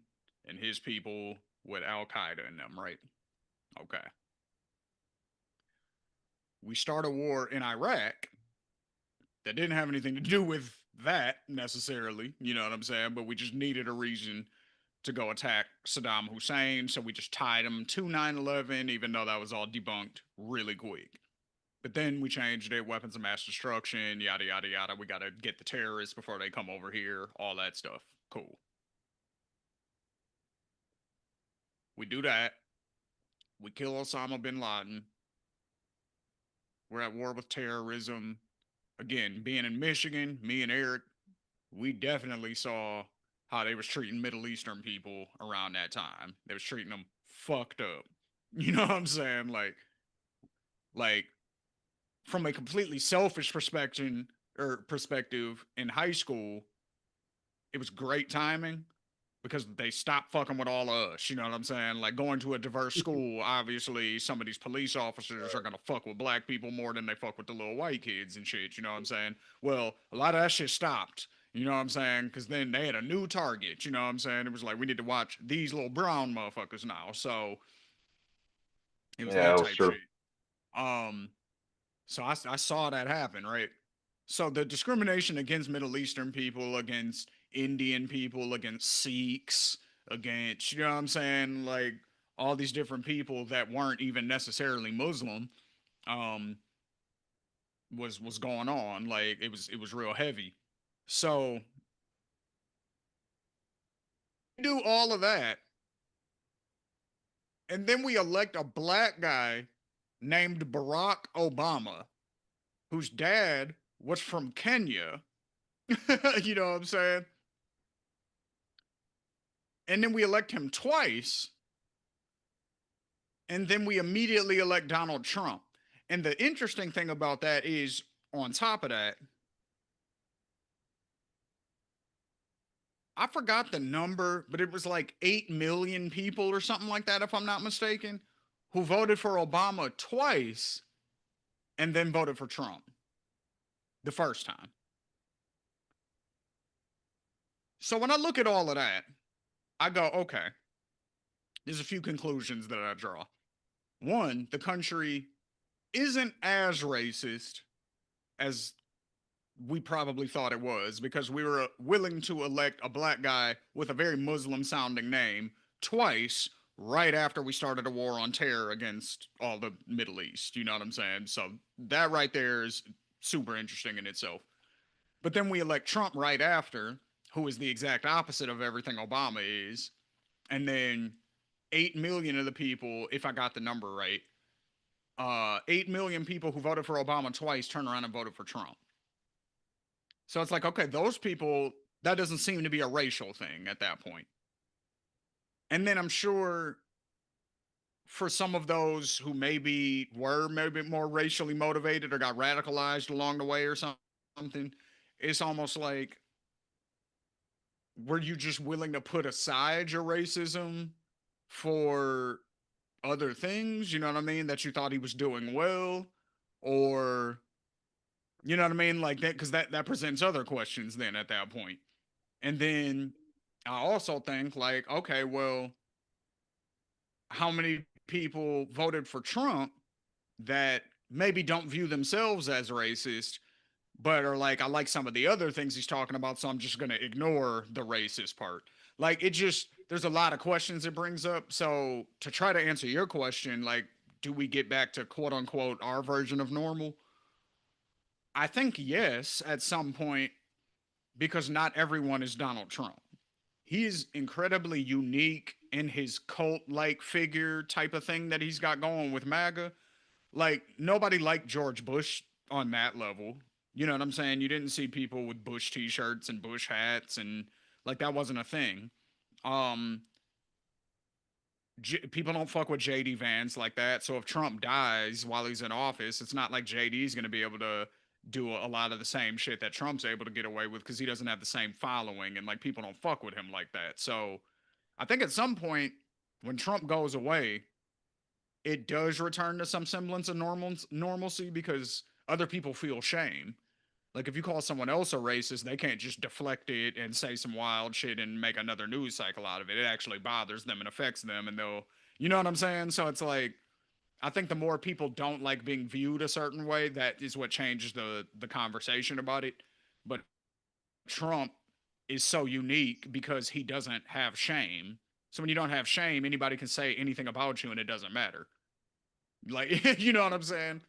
and his people with Al Qaeda in them, right? Okay. We start a war in Iraq that didn't have anything to do with that necessarily, you know what I'm saying? But we just needed a reason to go attack Saddam Hussein, so we just tied him to 9/11, even though that was all debunked really quick. But then we changed it, weapons of mass destruction, yada yada yada. We gotta get the terrorists before they come over here, all that stuff. Cool. We do that. We kill Osama bin Laden. We're at war with terrorism. Again, being in Michigan, me and Eric, we definitely saw how they was treating Middle Eastern people around that time. They was treating them fucked up. You know what I'm saying? Like from a completely selfish perspective in high school, it was great timing because they stopped fucking with all of us. You know what I'm saying? Like going to a diverse school, obviously some of these police officers are gonna fuck with black people more than they fuck with the little white kids and shit. You know what I'm saying? Well, a lot of that shit stopped. You know what I'm saying? Because then they had a new target. You know what I'm saying? It was like we need to watch these little brown motherfuckers now. So it was Yeah, that it was type true. shit. Um, so I saw that happen, right? So the discrimination against Middle Eastern people, against Indian people, against Sikhs, against, you know what I'm saying? Like all these different people that weren't even necessarily Muslim, um, was going on. Like it was real heavy. So do all of that, and then we elect a black guy named Barack Obama, whose dad was from Kenya. You know what I'm saying? And then we elect him twice, and then we immediately elect Donald Trump. And the interesting thing about that is, on top of that, I forgot the number, but it was like 8 million people or something like that, if I'm not mistaken, who voted for Obama twice and then voted for Trump the first time. So when I look at all of that, I go, okay, there's a few conclusions that I draw. One, the country isn't as racist as we probably thought it was because we were willing to elect a black guy with a very Muslim sounding name twice right after we started a war on terror against all the Middle East. You know what I'm saying? So that right there is super interesting in itself. But then we elect Trump right after, who is the exact opposite of everything Obama is. And then 8 million of the people, if I got the number right, 8 million people who voted for Obama twice turn around and voted for Trump. So it's like, okay, those people, that doesn't seem to be a racial thing at that point. And then I'm sure for some of those who maybe were maybe more racially motivated or got radicalized along the way or something, it's almost like, were you just willing to put aside your racism for other things? You know what I mean? That you thought he was doing well? Or, you know what I mean? Like that, because that presents other questions then at that point. And then I also think, like, okay, well, how many people voted for Trump that maybe don't view themselves as racist, but are like, I like some of the other things he's talking about, so I'm just going to ignore the racist part. Like, it just, there's a lot of questions it brings up. So, to try to answer your question, like, do we get back to quote unquote our version of normal? I think yes, at some point, because not everyone is Donald Trump. He is incredibly unique in his cult like figure type of thing that he's got going with MAGA. Like, nobody liked George Bush on that level. You know what I'm saying? You didn't see people with Bush t-shirts and Bush hats and like that wasn't a thing. Um people don't fuck with JD Vance like that. So if Trump dies while he's in office, it's not like JD's going to be able to do a lot of the same shit that Trump's able to get away with because he doesn't have the same following and like people don't fuck with him like that. So I think at some point when Trump goes away, it does return to some semblance of normalcy because other people feel shame. Like if you call someone else a racist, they can't just deflect it and say some wild shit and make another news cycle out of it. It actually bothers them and affects them, and they'll, you know what I'm saying? So it's like I think the more people don't like being viewed a certain way, that is what changes the conversation about it. But Trump is so unique because he doesn't have shame. So when you don't have shame, anybody can say anything about you and it doesn't matter. Like, you know what I'm saying?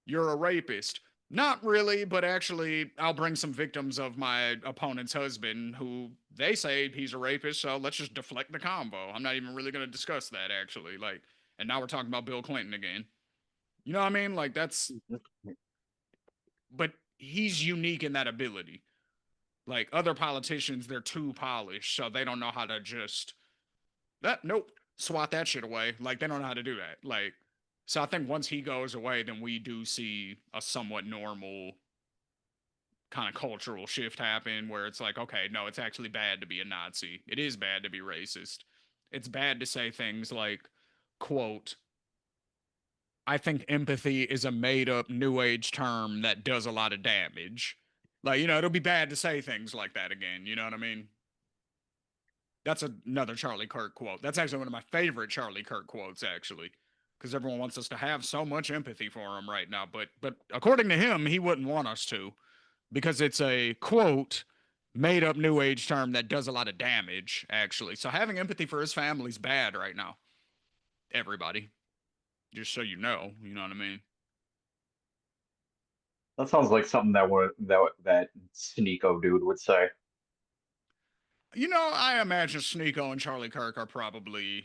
You're a rapist. Not really, but actually, I'll bring some victims of my opponent's husband who they say he's a rapist, so let's just deflect the combo. I'm not even really going to discuss that, actually. Like, and now we're talking about Bill Clinton again. You know what I mean? Like, that's, but he's unique in that ability. Like, other politicians, they're too polished, so they don't know how to just, nope, swat that shit away. Like, they don't know how to do that. Like, so I think once he goes away, then we do see a somewhat normal kind of cultural shift happen where it's like, okay, no, it's actually bad to be a Nazi. It is bad to be racist. It's bad to say things like, quote, I think empathy is a made up new age term that does a lot of damage. Like, you know, it'll be bad to say things like that again. You know what I mean? That's another Charlie Kirk quote. That's actually one of my favorite Charlie Kirk quotes, actually, because everyone wants us to have so much empathy for him right now. But according to him, he wouldn't want us to because it's a quote made up new age term that does a lot of damage, actually. So having empathy for his family's bad right now. Everybody. Just so you know what I mean? That sounds like something that Sneeko dude would say. You know, I imagine Sneeko and Charlie Kirk are probably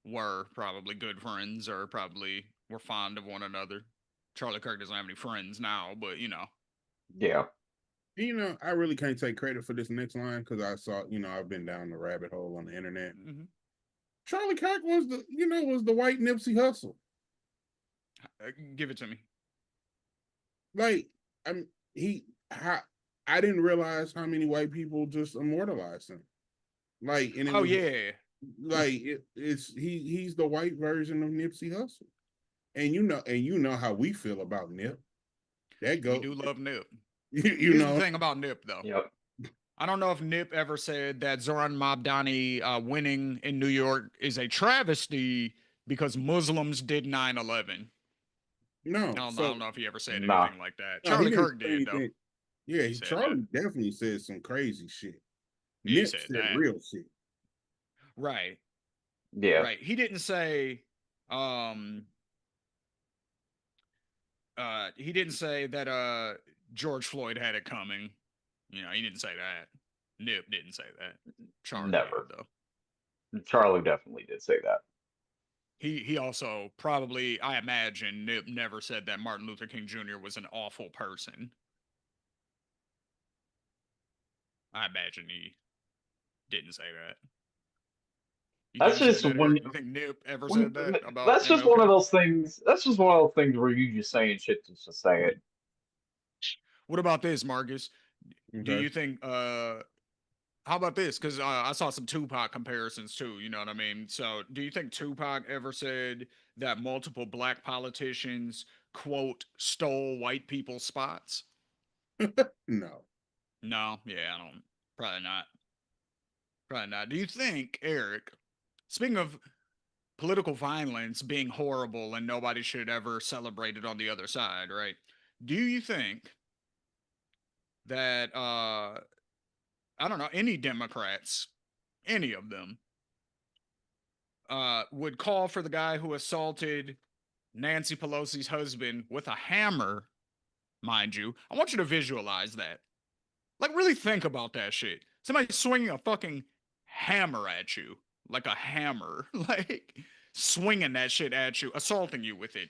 were probably good friends or probably were fond of one another. Charlie Kirk doesn't have any friends now, but you know. Yeah. You know, I really can't take credit for this next line because I saw, you know, I've been down the rabbit hole on the internet. Mm-hmm. Charlie Kirk was the, you know, was the white Nipsey Hussle. Give it to me. Like, I'm he. I didn't realize how many white people just immortalized him. Like, and it Oh was yeah. like it's he's the white version of Nipsey Hussle, and you know how we feel about Nip. That We go, do love Nip. you Here's the know, thing about Nip though. Yep. I don't know if Nip ever said that Zoran Mabdani winning in New York is a travesty because Muslims did 9/11. no. I So don't know if he ever said Nah. anything like that. no, he Charlie didn't Kirk say did though. anything. Yeah, He said that. Charlie definitely said some crazy shit. He Nip said said that. real shit. Right. Yeah. Right. He didn't say um he didn't say that George Floyd had it coming. You know, he didn't say that. Nip didn't say that. Charlie did Never. though. Charlie definitely did say that. He also probably, I imagine, Nip never said that Martin Luther King Jr. was an awful person. I imagine he didn't say that. You think That's he said just that, when Eric? You think Nip ever when said that about that's just one of MLK? those things. That's just one of those things where you just saying shit just to say it. What about this, Marcus? Do Okay. you think how about this? Because I saw some Tupac comparisons too. You know what I mean? So, do you think Tupac ever said that multiple black politicians quote stole white people's spots? No. No, yeah, I don't. Probably not. Probably not. Do you think, Eric? Speaking of political violence being horrible and nobody should ever celebrate it on the other side, right? Do you think that I don't know any Democrats, any of them, would call for the guy who assaulted Nancy Pelosi's husband with a hammer, mind you? I want you to visualize that. Like, really think about that shit. Somebody swinging a fucking hammer at you, like a hammer, like swinging that shit at you, assaulting you with it,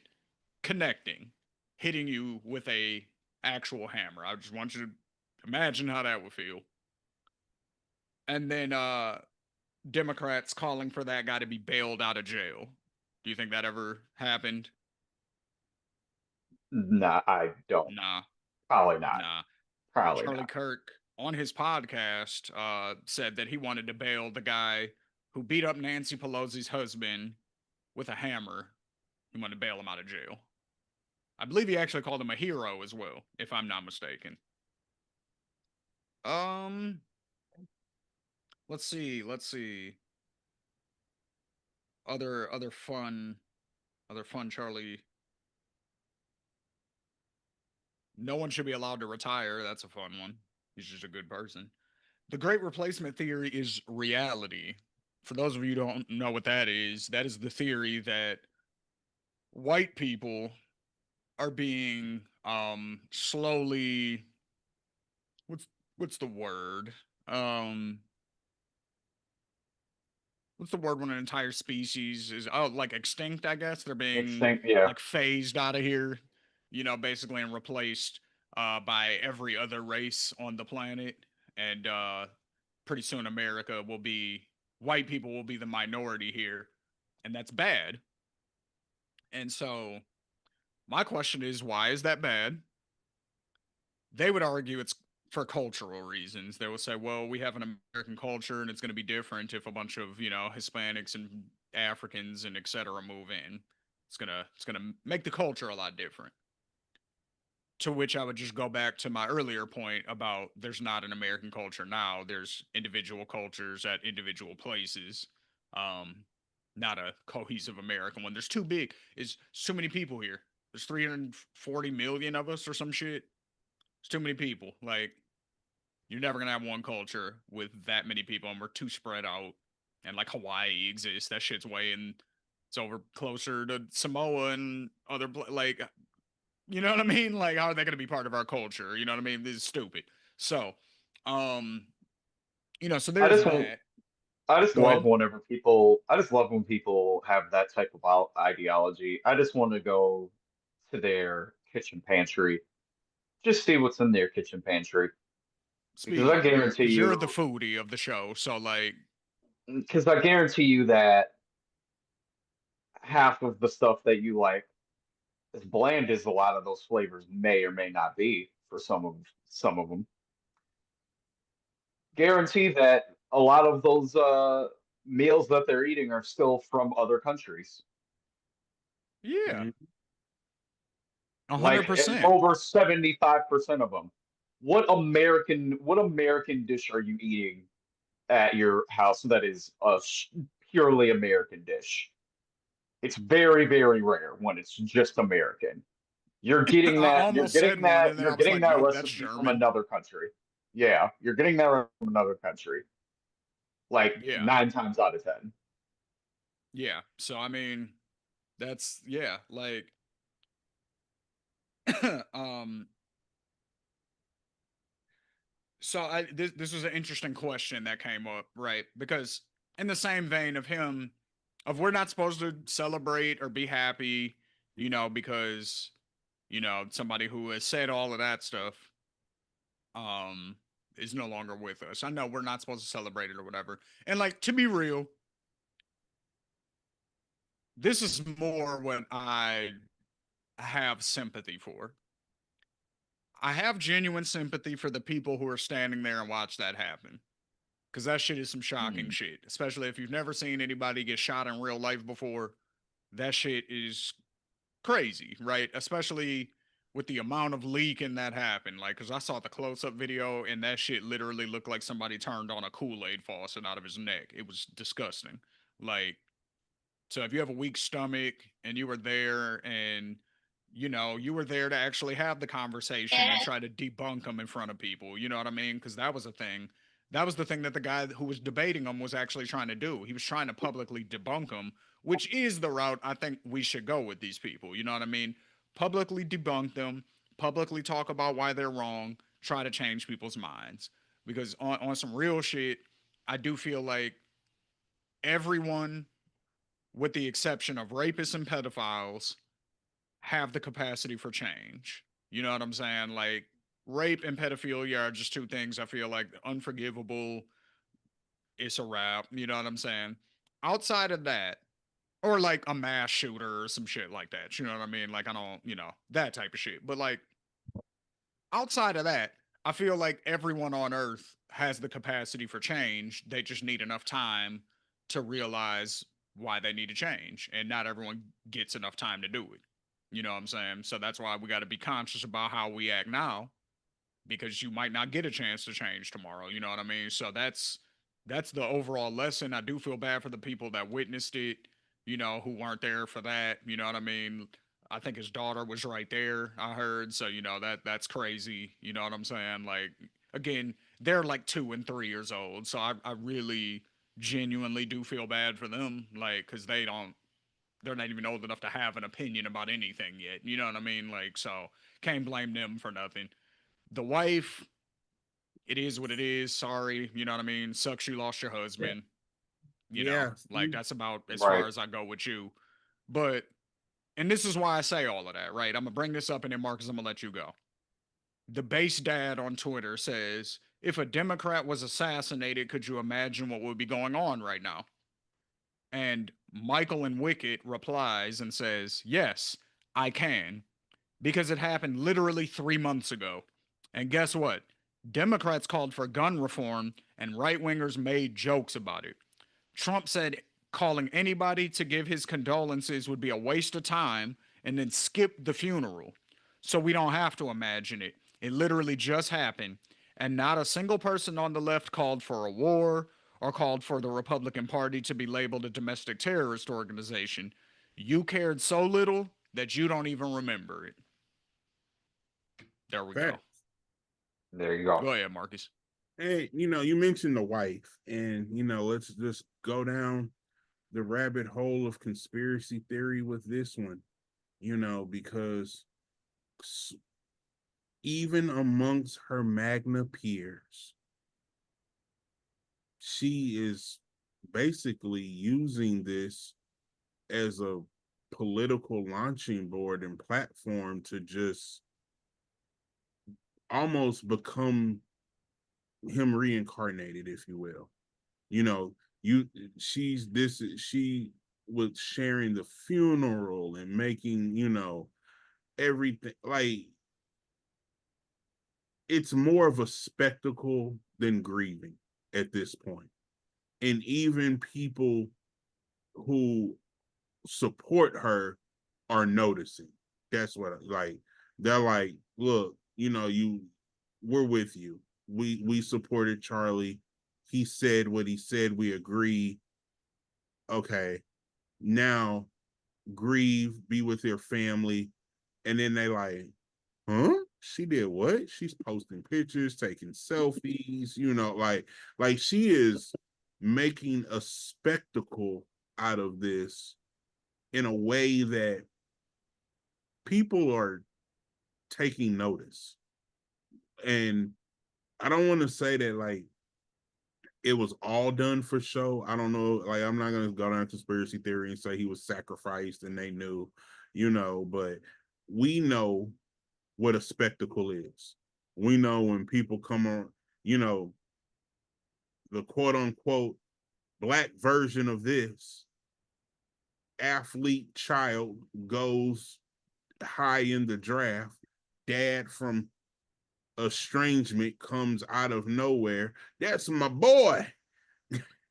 connecting, hitting you with a actual hammer. I just want you to imagine how that would feel. And then Democrats calling for that guy to be bailed out of jail. Do you think that ever happened? Nah, I don't. Nah, Probably not. nah. Probably Charlie not. Kirk on his podcast said that he wanted to bail the guy who beat up Nancy Pelosi's husband with a hammer. He wanted to bail him out of jail. I believe he actually called him a hero as well, if I'm not mistaken. Um, let's see. Other fun Charlie. No one should be allowed to retire. That's a fun one. He's just a good person. The great replacement theory is reality. For those of you who don't know what that is the theory that white people are being slowly what's what's the word? Um what's the word when an entire species is like extinct, I guess. They're being Extinct. Yeah. like phased out of here, basically and replaced by every other race on the planet. And pretty soon America will be white people will be the minority here, and that's bad. And so my question is, why is that bad? They would argue it's for cultural reasons. They will say, well, we have an American culture and it's going to be different if a bunch of, Hispanics and Africans and etc. move in. It's gonna make the culture a lot different. To which I would just go back to my earlier point about there's not an American culture now. There's individual cultures at individual places. Um, Not a cohesive American one. There's too big. It's too many people here. There's 340 million of us or some shit. It's too many people. Like, you're never gonna have one culture with that many people, and we're too spread out. And like Hawaii exists, that shit's way in. It's over closer to Samoa and other like, you know what I mean? Like, how are they gonna be part of our culture? You know what I mean? This is stupid. So, um, so I there's just want. that. I just Go love ahead. whenever people. I just love when people have that type of ideology. I just want to go to their kitchen pantry, just see what's in their kitchen pantry, because I Speed, yeah, guarantee because you're the you, foodie of the show. So like, that half of the stuff that you like, as bland as a lot of those flavors may or may not be for some of them, guarantee that a lot of those meals that they're eating are still from other countries. yeah, Mhm. 100%. Over 75% of them. What American dish are you eating at your house that is a purely American dish? It's very, very rare when it's just American. You're getting I that. You're almost said getting one, and that. then I You're was getting like, that nope, that's recipe from German. another country. Yeah, you're getting that from another country. Like Yeah, 9 times out of 10. yeah. So I mean, that's yeah, like, um. So this was an interesting question that came up, right? Because in the same vein of him, of we're not supposed to celebrate or be happy, because somebody who has said all of that stuff, um, is no longer with us. I know we're not supposed to celebrate it or whatever. And like, to be real, this is more what I have sympathy for. I have genuine sympathy for the people who are standing there and watch that happen. Because that shit is some shocking Hmm. shit. Especially if you've never seen anybody get shot in real life before. That shit is crazy, right? Especially with the amount of leaking that happened. Like, because I saw the close up video and that shit literally looked like somebody turned on a Kool Aid faucet out of his neck. It was disgusting. Like, so if you have a weak stomach and you were there and you were there to actually have the conversation and try to debunk them in front of people, you know what I mean? Because that was a thing. That was the thing that the guy who was debating them was actually trying to do. He was trying to publicly debunk them, which is the route I think we should go with these people. You know what I mean? Publicly debunk them, publicly talk about why they're wrong, try to change people's minds. Because on some real shit, I do feel like everyone, with the exception of rapists and pedophiles, have the capacity for change. You know what I'm saying? Like rape and pedophilia are just two things I feel like unforgivable. It's a wrap. You know what I'm saying? Outside of that, or like a mass shooter or some shit like that. You know what I mean? Like I don't, that type of shit. But like outside of that, I feel like everyone on earth has the capacity for change. They just need enough time to realize why they need to change. And not everyone gets enough time to do it. You know what I'm saying? So that's why we got to be conscious about how we act now because you might not get a chance to change tomorrow. You know what I mean? So that's the overall lesson. I do feel bad for the people that witnessed it, who weren't there for that. You know what I mean? I think his daughter was right there, I heard. So, that's crazy. You know what I'm saying? Like again, they're like 2 and 3 years old. So I really genuinely do feel bad for them. Like, cause they're not even old enough to have an opinion about anything yet. You know what I mean? Like, so can't blame them for nothing. The wife, it is what it is. Sorry, you know what I mean? Sucks you lost your Yeah. husband. Yeah. Like that's about as Right. far as I go with you. But, and this is why I say all of that, right? I'm gonna bring this up and then Marcus, I'm gonna let you go. The base dad on Twitter says, if a Democrat was assassinated, could you imagine what would be going on right now? And Michael and Wicket replies and says, yes, I can. Because it happened literally 3 months ago. And guess what? Democrats called for gun reform and right wingers made jokes about it. Trump said calling anybody to give his condolences would be a waste of time and then skip the funeral. So we don't have to imagine it. It literally just happened. And not a single person on the left called for a war or called for the Republican Party to be labeled a domestic terrorist organization. You cared so little that you don't even remember it. There we go. Facts. There you go. Go ahead, Marcus. Hey, you mentioned the wife, and let's just go down the rabbit hole of conspiracy theory with this one. Because even amongst her magna peers, she is basically using this as a political launching board and platform to just almost become him reincarnated, if you will. You know, you she was sharing the funeral and making, everything like it's more of a spectacle than grieving at this point. And even people who support her are noticing. That's what like they're like, look, we're with you. We supported Charlie. He said what he said. We agree. Okay, now grieve, be with your family, and then they like, huh? She did what? She's posting pictures, taking selfies, like she is making a spectacle out of this in a way that people are taking notice. And I don't want to say that like it was all done for show. I don't know. Like, I'm not gonna go down conspiracy theory and say he was sacrificed and they knew, but we know what a spectacle is. We know when people come on, you know, the quote unquote black version of this athlete child goes high in the draft. Dad from estrangement comes out of nowhere. That's my boy.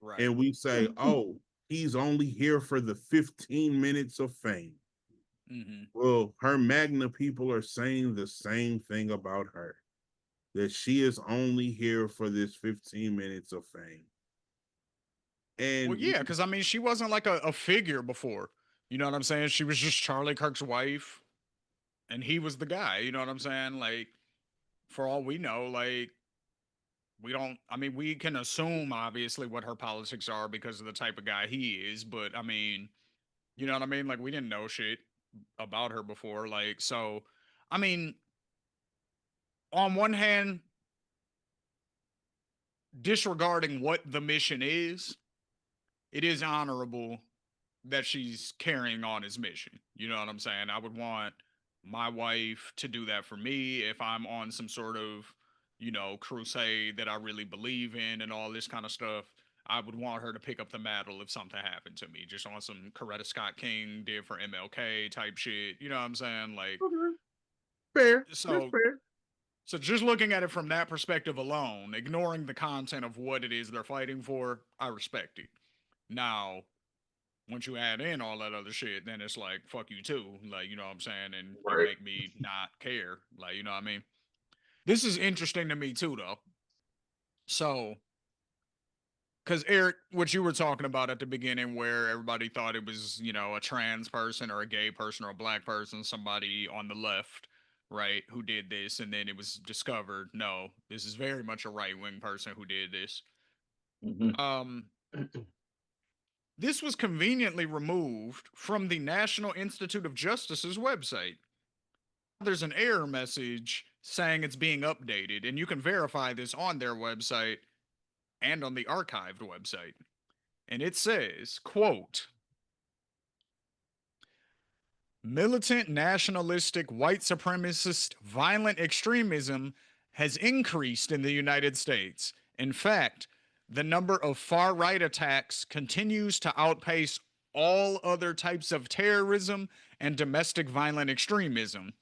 Right. And we say, oh, he's only here for the 15 minutes of fame. Mm-hmm. Well, her Magna people are saying the same thing about her, that she is only here for this 15 minutes of fame. Well, And yeah, because I mean, she wasn't like a figure before. You know what I'm saying? She was just Charlie Kirk's wife, and he was the guy. You know what I'm saying? Like, for all we know, like, we don't, I mean, we can assume obviously what her politics are because of the type of guy he is, but I mean, you know what I mean? Like, we didn't know shit about her before. Like, so, I mean, on one hand, disregarding what the mission is, it is honorable that she's carrying on his mission. You know what I'm saying? I would want my wife to do that for me if I'm on some sort of, crusade that I really believe in and all this kind of stuff. I would want her to pick up the mantle if something happened to me, just on some Coretta Scott King did for MLK type shit. You know what I'm saying? Like, Okay. Fair. That's so fair. so just looking at it from that perspective alone, ignoring the content of what it is they're fighting for, I respect it. Now, once you add in all that other shit, then it's like fuck you too. Like, you know what I'm saying? And you Right. make me not care. Like, you know what I mean? This is interesting to me too though. So, because Eric, what you were talking about at the beginning, where everybody thought it was, a trans person or a gay person or a black person, somebody on the left, right, who did this, and then it was discovered, no, this is very much a right wing person who did this. Mhm. Um, this was conveniently removed from the National Institute of Justice's website. There's an error message saying it's being updated, and you can verify this on their website and on the archived website. And it says, quote, militant nationalistic white supremacist violent extremism has increased in the United States. In fact, the number of far right attacks continues to outpace all other types of terrorism and domestic violent extremism.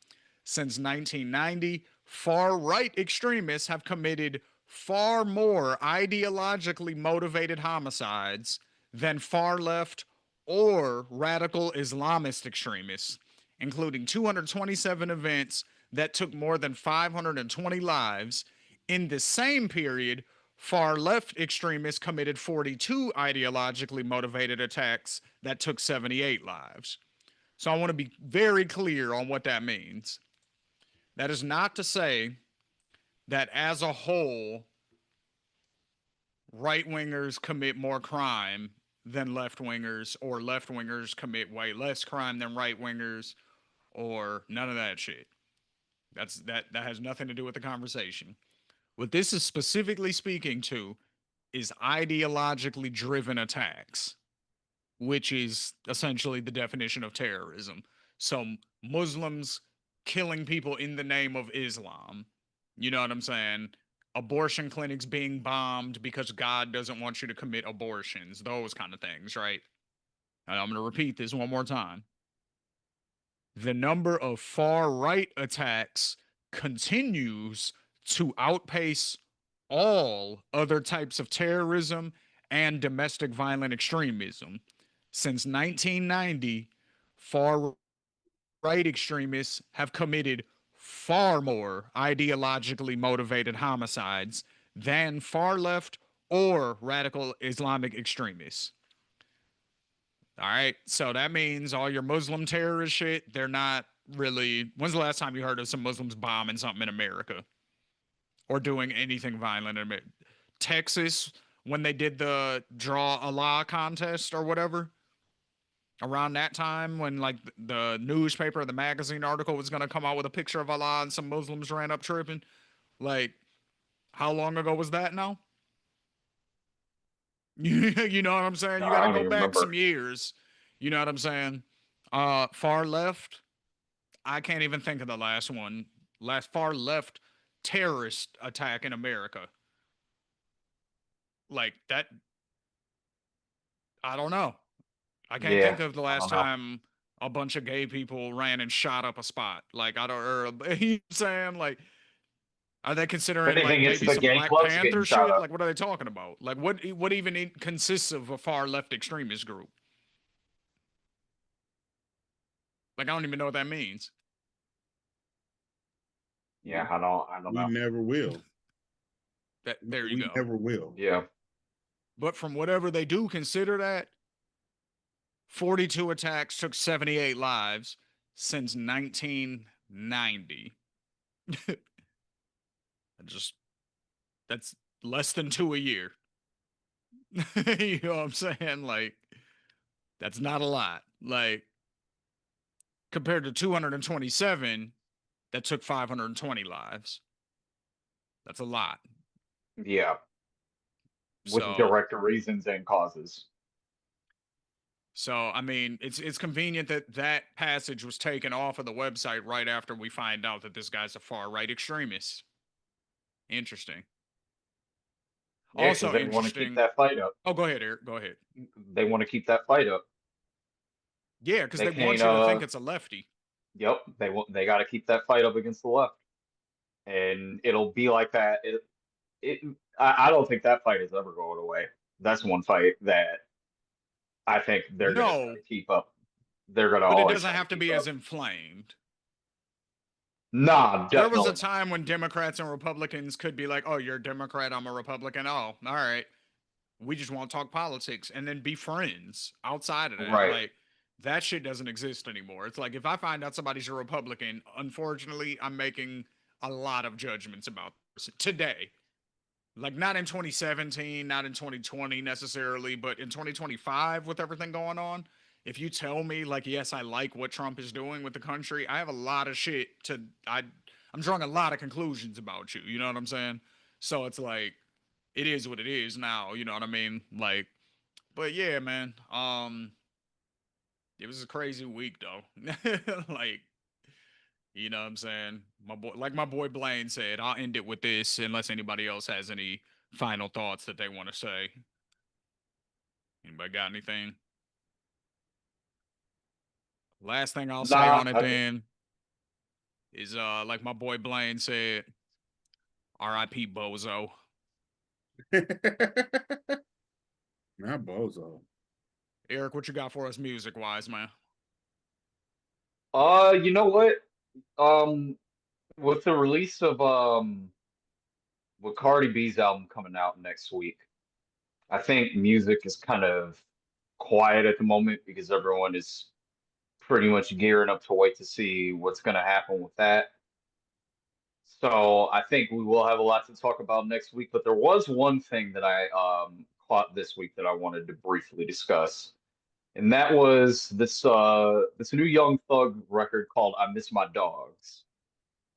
Since 1990, far right extremists have committed far more ideologically motivated homicides than far left or radical Islamist extremists, including 227 events that took more than 520 lives. In the same period, far left extremists committed 42 ideologically motivated attacks that took 78 lives. So I want to be very clear on what that means. That is not to say that as a whole, right wingers commit more crime than left wingers, or left wingers commit way less crime than right wingers, or none of that shit. That has nothing to do with the conversation. What this is specifically speaking to is ideologically driven attacks, which is essentially the definition of terrorism. So Muslims killing people in the name of Islam. You know what I'm saying? Abortion clinics being bombed because God doesn't want you to commit abortions, those kind of things, right? And I'm going to repeat this one more time. The number of far right attacks continues to outpace all other types of terrorism and domestic violent extremism. Since 1990, far right extremists have committed far more ideologically motivated homicides than far left or radical Islamic extremists. All right. So that means all your Muslim terrorist shit, they're not really. When's the last time you heard of some Muslims bombing something in America or doing anything violent in America? Texas, when they did the Draw Allah contest or whatever, around that time when like the newspaper, the magazine article was going to come out with a picture of Allah and some Muslims ran up tripping. Like, how long ago was that now? You know what I'm saying? You got I to don't go even back some remember. years. You know what I'm saying? Far left, I can't even think of the last one. Last far left terrorist attack in America. Like that, I don't know. I can't Yeah, think of the I last don't know. time a bunch of gay people ran and shot up a spot. Like I don't, or, you know what I'm saying? Like, are they If considering like anything, it's maybe the some gay Black clubs getting Panther shot shit? up. Like, what are they talking about? Like, what even consists of a far left extremist group? Like, I don't even know what that means. Yeah, I don't We know. never will. That there you We go. never will. Yeah. But from whatever they do consider that, 42 attacks took 78 lives since 1990. Just that's less than two a year. You know what I'm saying? Like that's not a lot. Like compared to 227 that took 520 lives. That's a lot. Yeah. With So direct reasons and causes. So I mean, it's convenient that that passage was taken off of the website right after we find out that this guy's a far right extremist. Interesting. Yeah, because Also they want to keep interesting. that fight up. Oh, go ahead, Eric. Go ahead. They want to keep that fight up. Yeah, because They they can't. want you to think it's a lefty. Yep. They got to keep that fight up against the left, and it'll be like that. It. I don't think that fight is ever going away. That's one fight that I think they're gonna try No, to keep up. They're gonna but it always doesn't try to have to keep be as up. inflamed. Nah, There was a definitely not. time when Democrats and Republicans could be like, "Oh, you're a Democrat, I'm a Republican. Oh, all right. We just want to talk politics and then be friends outside of that." Right. Like that shit doesn't exist anymore. It's like if I find out somebody's a Republican, unfortunately, I'm making a lot of judgments about this today. Like not in 2017, not in 2020 necessarily, but in 2025 with everything going on, if you tell me like yes, I like what Trump is doing with the country, I have a lot of shit to I'm drawing a lot of conclusions about you, you know what I'm saying? So it's like it is what it is now, you know what I mean? Like but yeah, man. It was a crazy week though. Like, you know what I'm saying? My boy like my boy Blaine said, I'll end it with this unless anybody else has any final thoughts that they want to say. Anybody got anything? Last thing I'll say Nah, on it I, then is like my boy Blaine said, R.I.P. Bozo. Not Bozo. Eric, what you got for us music wise, man? you know what? Um, with the release of with Cardi B's album coming out next week, I think music is kind of quiet at the moment because everyone is pretty much gearing up to wait to see what's going to happen with that. So I think we will have a lot to talk about next week. But there was one thing that I caught this week that I wanted to briefly discuss, and that was this new Young Thug record called "I Miss My Dogs."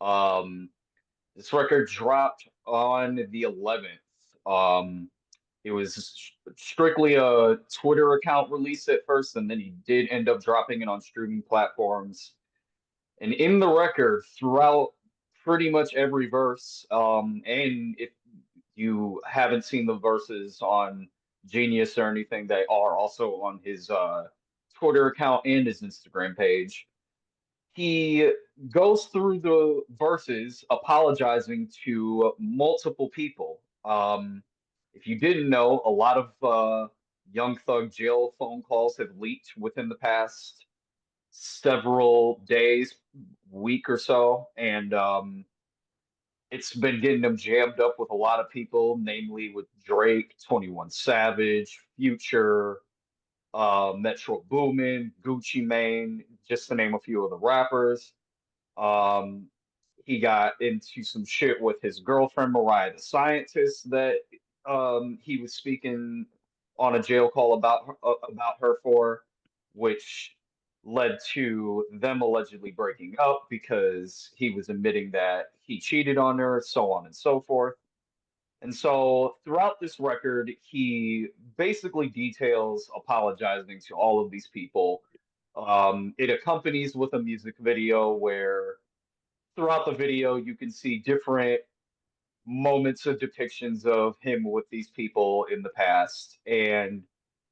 Um, this record dropped on the 11th. Um, it was strictly a Twitter account release at first, and then he did end up dropping it on streaming platforms. And in the record, throughout pretty much every verse, and if you haven't seen the verses on Genius or anything, they are also on his Twitter account and his Instagram page. He goes through the verses apologizing to multiple people. If you didn't know, a lot of Young Thug jail phone calls have leaked within the past several days, week or so, and it's been getting them jammed up with a lot of people, namely with Drake, 21 Savage, Future, Metro Boomin, Gucci Mane, just to name a few of the rappers. Um, he got into some shit with his girlfriend Mariah the Scientist that he was speaking on a jail call about her for, which led to them allegedly breaking up because he was admitting that he cheated on her, so on and so forth. And so throughout this record, he basically details apologizing to all of these people. It accompanies with a music video where throughout the video you can see different moments of depictions of him with these people in the past. And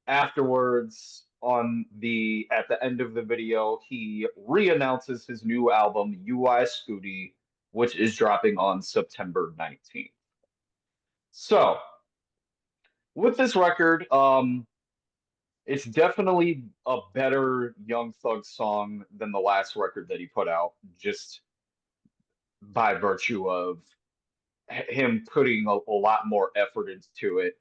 afterwards, on the at the end of the video, he re-announces his new album, UI Scooty, which is dropping on September 19th. So with this record, it's definitely a better Young Thug song than the last record that he put out, just by virtue of him putting a lot more effort into it.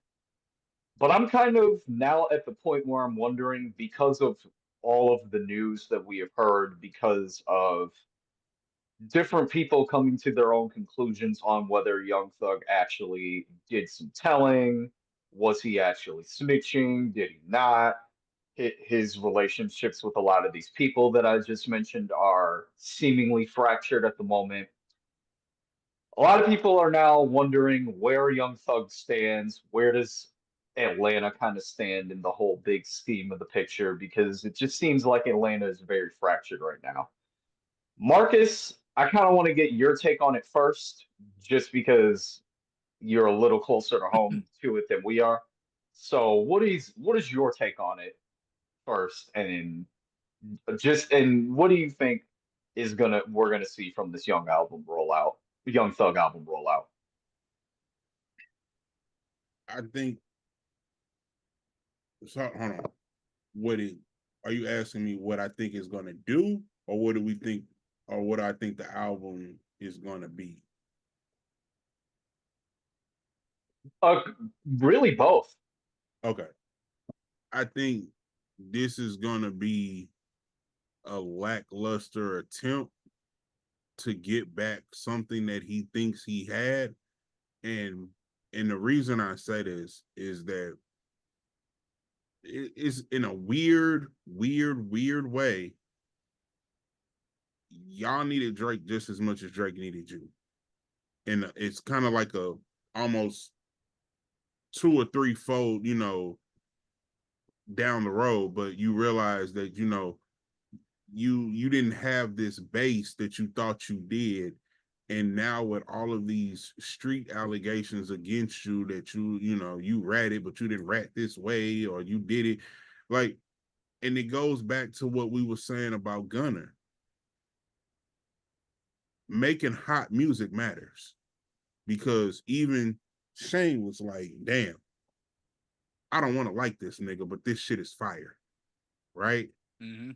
But I'm kind of now at the point where I'm wondering, because of all of the news that we have heard, because of different people coming to their own conclusions on whether Young Thug actually did some telling, was he actually snitching, did he not? His relationships with a lot of these people that I just mentioned are seemingly fractured at the moment. A lot of people are now wondering where Young Thug stands. Where does Atlanta kind of stand in the whole big scheme of the picture? Because it just seems like Atlanta is very fractured right now. Marcus, I kind of want to get your take on it first, just because you're a little closer to home to it than we are. So, what is your take on it first, and what do you think we're gonna see from this Young Thug album rollout? I think so. Hold on. What it are you asking me what I think is gonna do, or what do we think, or what I think the album is gonna be? Uh, really both. Okay. I think this is gonna be a lackluster attempt to get back something that he thinks he had. And and the reason I say this is that it is in a weird way. Y'all needed Drake just as much as Drake needed you. And it's kind of like a almost two or three fold, down the road, but you realize that, you didn't have this base that you thought you did. And now with all of these street allegations against you that you ratted, but you didn't rat this way, or you did it like, and it goes back to what we were saying about Gunner. Making hot music matters, because even Shane was like, damn, I don't want to like this nigga, but this shit is fire, right? Mm-hmm.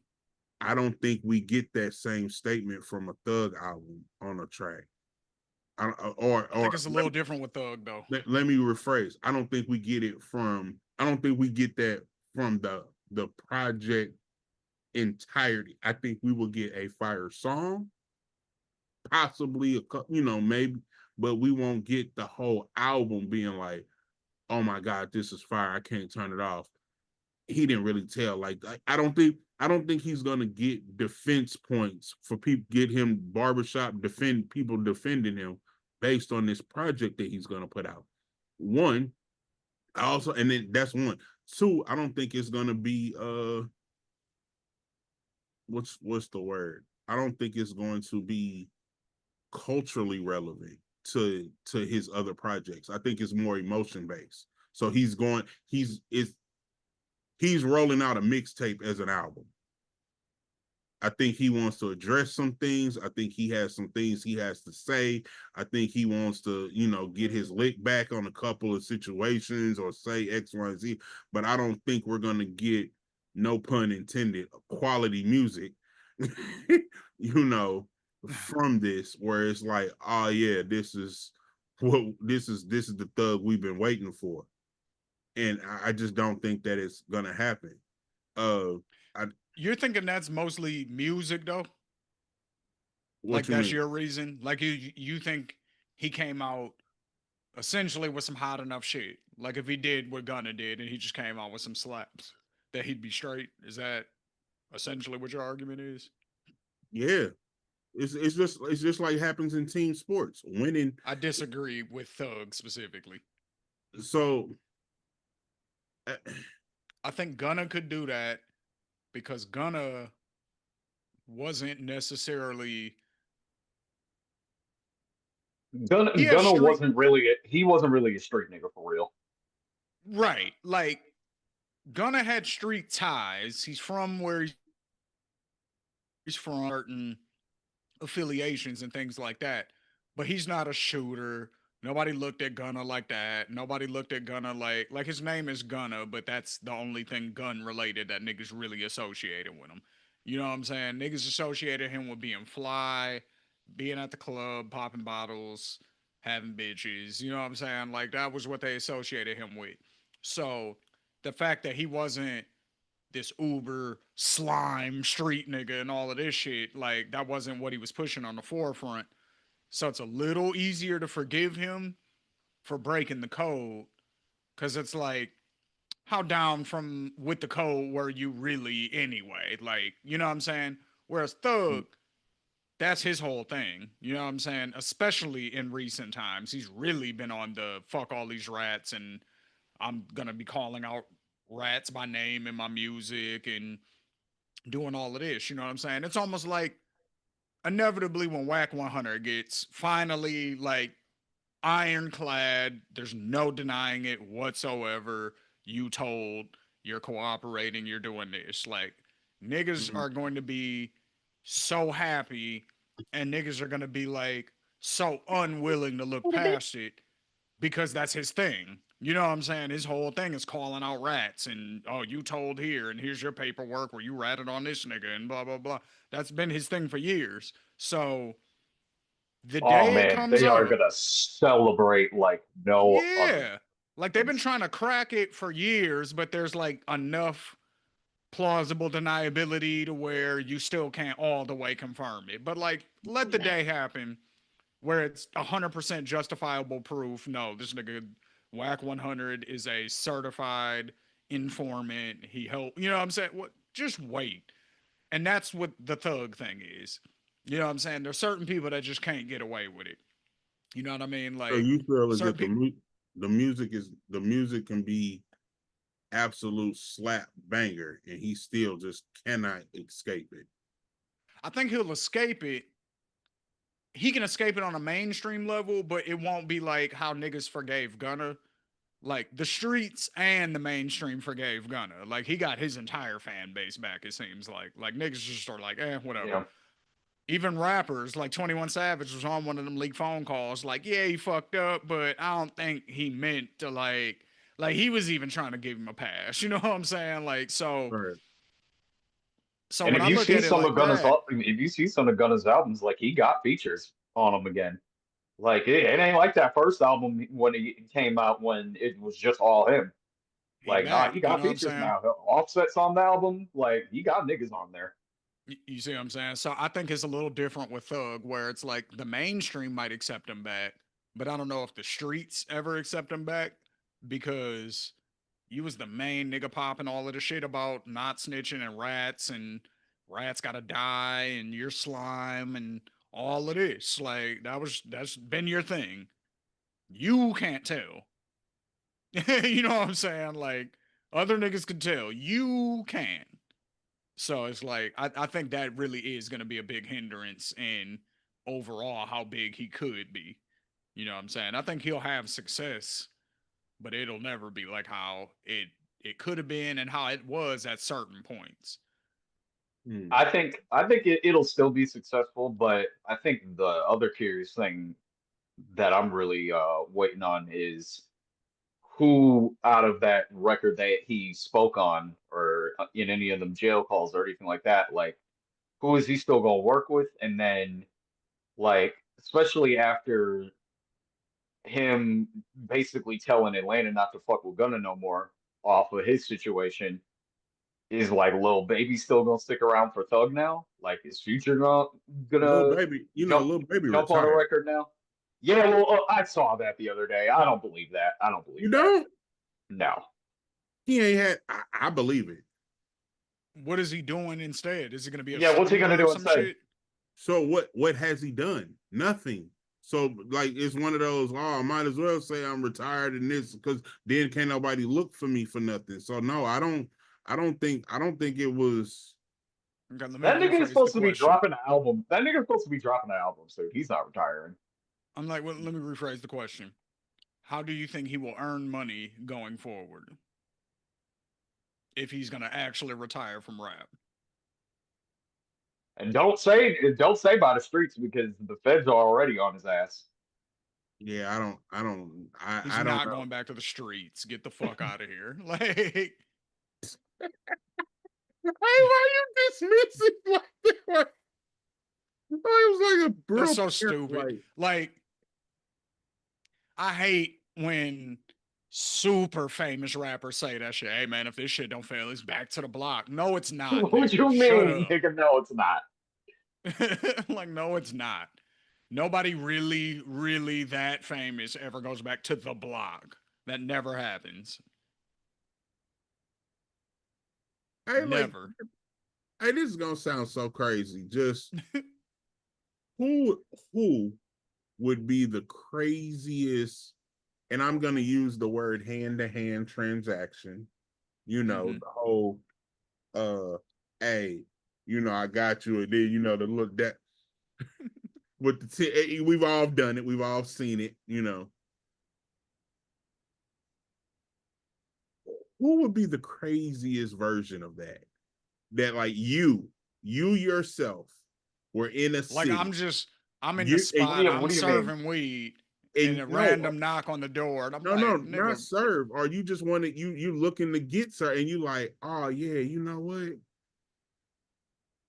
I don't think we get that same statement from a Thug album on a track. I think it's a little different with Thug though. Let me rephrase. I don't think we get that from the project entirety. I think we will get a fire song, possibly maybe, but we won't get the whole album being like, oh my God, this is fire. I can't turn it off. He didn't really tell. Like, I don't think he's gonna get defense points for people, get him barbershop people defending him based on this project that he's gonna put out. One, I also, and then that's one. Two, I don't think it's gonna be what's the word? I don't think it's going to be culturally relevant to his other projects. I think it's more emotion based. So he's rolling out a mixtape as an album. I think he wants to address some things. I think he has some things he has to say. I think he wants to, get his lick back on a couple of situations or say X, Y, and Z. But I don't think we're gonna get, no pun intended, quality music, from this, where it's like, oh yeah, this is the Thug we've been waiting for. And I just don't think that it's gonna happen. Uh, I, You're thinking that's mostly music though? what Like you that's mean? your reason? Like you think he came out essentially with some hot enough shit? Like if he did what Gunna did and he just came out with some slaps, that he'd be straight? Is that essentially what your argument is? Yeah, it's just like happens in team sports. Winning. I disagree with Thug specifically. So uh, I think Gunna could do that because Gunna wasn't necessarily he has Gunna street wasn't really a street nigga for real. right. Like Gunna had street ties. He's from where he's from, certain affiliations and things like that. But he's not a shooter. Nobody looked at Gunna like that. Nobody looked at Gunna like his name is Gunna, but that's the only thing gun related that niggas really associated with him. You know what I'm saying? Niggas associated him with being fly, being at the club, popping bottles, having bitches. You know what I'm saying? Like that was what they associated him with. So the fact that he wasn't this uber slime street nigga and all of this shit, like that wasn't what he was pushing on the forefront. So it's a little easier to forgive him for breaking the code, because it's like, how down from with the code were you really anyway? Like, you know what I'm saying? Whereas Thug, that's his whole thing. You know what I'm saying? Especially in recent times, he's really been on the fuck all these rats and I'm gonna be calling out rats by name in my music and doing all of this. You know what I'm saying? It's almost like inevitably when Whack 100 gets finally like ironclad, there's no denying it whatsoever. You told, you're cooperating, you're doing this. Like niggas Mhm. are going to be so happy, and niggas are going to be like so unwilling to look past it because that's his thing. You know what I'm saying? His whole thing is calling out rats and oh, you told here and here's your paperwork where you ratted on this nigga and blah blah blah. That's been his thing for years. So the Oh day it man, comes they are up, gonna celebrate like no other. yeah. Like they've been trying to crack it for years, but there's like enough plausible deniability to where you still can't all the way confirm it. But like let the day happen where it's 100% justifiable proof. No, this nigga Whack 100 is a certified informant. He helped, you know what I'm saying? What just wait. And that's what the thug thing is. You know what I'm saying? There's certain people that just can't get away with it. You know what I mean? So Like you feel as certain if people. the music can be absolute slap banger, and he still just cannot escape it. I think he'll escape it. He can escape it on a mainstream level, but it won't be like how niggas forgave Gunna. Like the streets and the mainstream forgave Gunna. Like he got his entire fan base back. It seems like niggas just are like, whatever. Yeah. Even rappers like 21 Savage was on one of them leaked phone calls. Like, yeah, he fucked up, but I don't think he meant to like he was even trying to give him a pass. You know what I'm saying? Like Right. so And when if I you look see at it some of like Gunna's, that, if you see some of Gunna's albums, like he got features on them again. Like it ain't like that first album when it came out when it was just all him. he Like, nah, back. he You got know what I'm features saying? now. Offset's on the album. Like, he got niggas on there. You see what I'm saying? So I think it's a little different with Thug, where it's like the mainstream might accept him back, but I don't know if the streets ever accept him back because you was the main nigga popping all of the shit about not snitching and rats gotta die and your slime and all of this. Like that's been your thing. You can't tell. You know what I'm saying? Like other niggas can tell. You can't. So it's like I think that really is gonna be a big hindrance in overall how big he could be. You know what I'm saying? I think he'll have success, but it'll never be like how it could have been and how it was at certain points. Hmm. I think it'll still be successful, but I think the other curious thing that I'm really waiting on is who out of that record that he spoke on or in any of them jail calls or anything like that, like who is he still gonna work with? And then like especially after him basically telling Atlanta not to fuck with Gunna no more off of his situation, is like Lil Baby still gonna stick around for Thug now? Like is Future Little gonna baby, jump little baby jump on a retired. record now? Yeah, well, I saw that the other day. I don't believe that. I don't believe You that. don't? No. He ain't had. I believe it. What is he doing instead? Is he gonna be a Yeah, what's he gonna streamer or do some instead? shit? So what has he done? Nothing. So like it's one of those, oh, I might as well say I'm retired in this because then can't nobody look for me for nothing. So no, I don't think it was. Okay, let me That nigga is rephrase the supposed to be question. dropping an album. That nigga's supposed to be dropping an album, so he's not retiring. I'm like, well, let me rephrase the question. How do you think he will earn money going forward if he's gonna actually retire from rap? And don't say by the streets because the feds are already on his ass. Yeah, He's I don't not know. going back to the streets. Get the fuck out of here. Like Why you dismissing like that? It was like a that's real so parent, stupid. like Like I hate when super famous rappers say that shit. Hey man, if this shit don't fail, it's back to the block. No, it's not, What nigga. you Shut mean, up. nigga? No, it's not. Like, no, it's not. Nobody really, really that famous ever goes back to the block. That never happens. hey, like Never. hey, this is gonna sound so crazy. Just who who would be the craziest and I'm gonna use the word hand-to-hand transaction. You know, Mhm. the whole hey, you know, I got you, and then you know the look that with we've all done it, we've all seen it, you know. Who would be the craziest version of that? That like you yourself were in a Like city. I'm in the You and, spot, What I'm do you mean? serving weed, and and a no, random knock on the door, and I'm no, like, not nigga, serve. Or you just wanted you looking to get sir, and you like, oh yeah, you know what?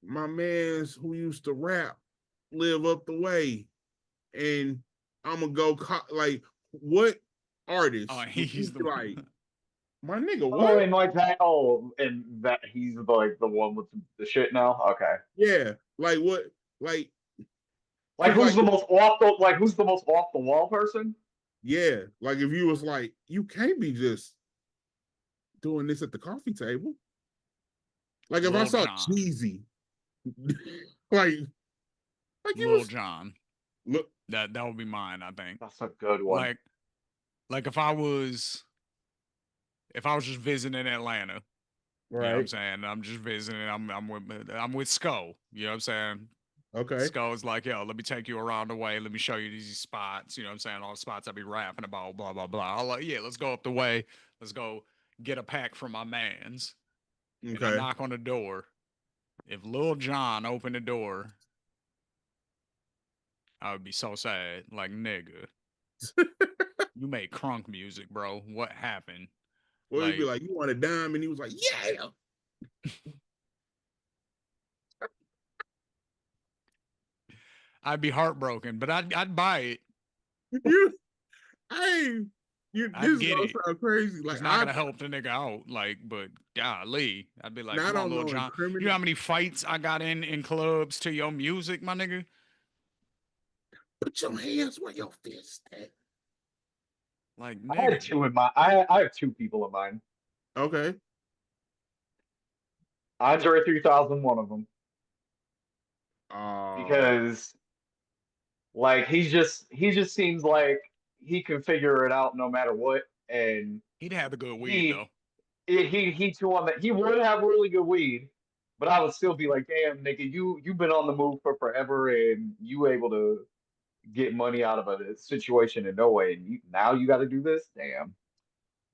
My man's who used to rap live up the way, and I'm gonna go like what artist would you he's be the like, my nigga, Oh, what? and like that. Oh, and that he's like the one with the shit now. Okay. Yeah, like what? Like, Like cause who's like the most off the who's the most off the wall person? yeah, like if you was like, you can't be just doing this at the coffee table. Like if I Lil saw John. cheesy, like you Lil was John. look That would be mine, I think. That's a good one. Like if I was just visiting Atlanta, you know what I'm right. saying? I'm just visiting. I'm with Sco. You know what I'm saying? Okay. Sco's like, yo, let me take you around the way. Let me show you these spots. You know what I'm saying? All the spots I be rapping about, blah, blah, blah. I'm like, yeah, let's go up the way. Let's go get a pack from my mans. And I Okay. knock on the door. If Lil John opened the door, I would be so sad. Like, nigga, you make crunk music, bro. What happened? Or he'd be Like, like, you want a dime? And he was like, yeah. I'd be heartbroken, but I'd buy it. You hey, you this I'd is get gonna it. sound crazy. Like It's not I gonna help the nigga out, like, but golly, I'd be like, not come on, on Lil no John. You know incriminate. how many fights I got in clubs to your music, my nigga? Put your hands where your fist at. Like, I had nigga. two in my. I have two people in mind. Okay. Andre 3000, one of them, Uh because like he just seems like he can figure it out no matter what, and He'd have the good weed he though. he too on that he would have really good weed, but I would still be like, damn, nigga, you've been on the move for forever, and you able to get money out of a situation in no way, and now you got to do this, damn.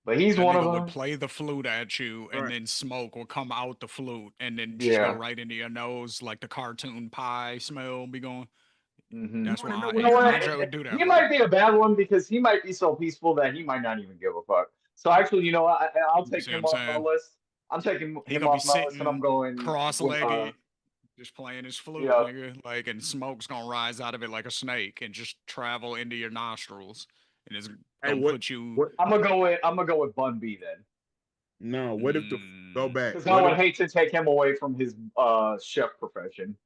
But he's That one of nigga would them. play the flute at you, and right. then smoke will come out the flute, and then just go Yeah. right into your nose, like the cartoon pie smell be going. Hmm. You That's wanna know why You what know yeah, what? Andre would do that, He bro. might be a bad one because he might be so peaceful that he might not even give a fuck. So actually, you know what? I'll You take see what him I'm off my saying? list. I'm taking He him gonna be off my list, and I'm sitting going with cross-legged, just playing his flute, yeah. nigga. Like, and smoke's gonna rise out of it like a snake and just travel into your nostrils, and it's hey gonna what put you. what I'm gonna go with Bun B then, no, what if the go Mm, back? because I would hate to take him away from his chef profession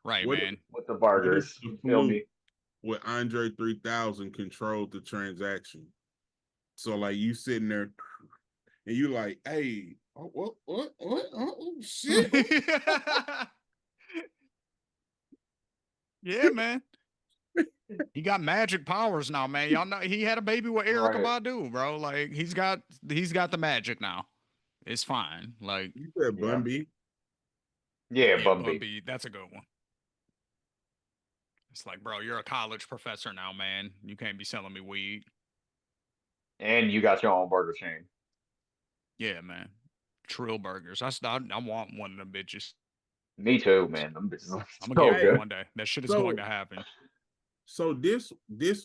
right, What if man. with the what if burgers. the You feel flute me? with Andre 3000 controlled the transaction? So like you sitting there and you like, hey, oh, what? Oh, shit. Yeah, man. He got magic powers now, man. Y'all know he had a baby with Erica Right. Badu, bro. Like he's got the magic now. It's fine. Like, You said Yeah. Bun B. Yeah, yeah, Bun B. Bumby, that's a good one. It's like, bro, you're a college professor now, man. You can't be selling me weed. And you got your own burger chain. Yeah, man. Trill burgers. I want one of them bitches. Me too, man. Them bitches are I'm gonna so get one Hey, good. one day. That shit is going so to happen. so this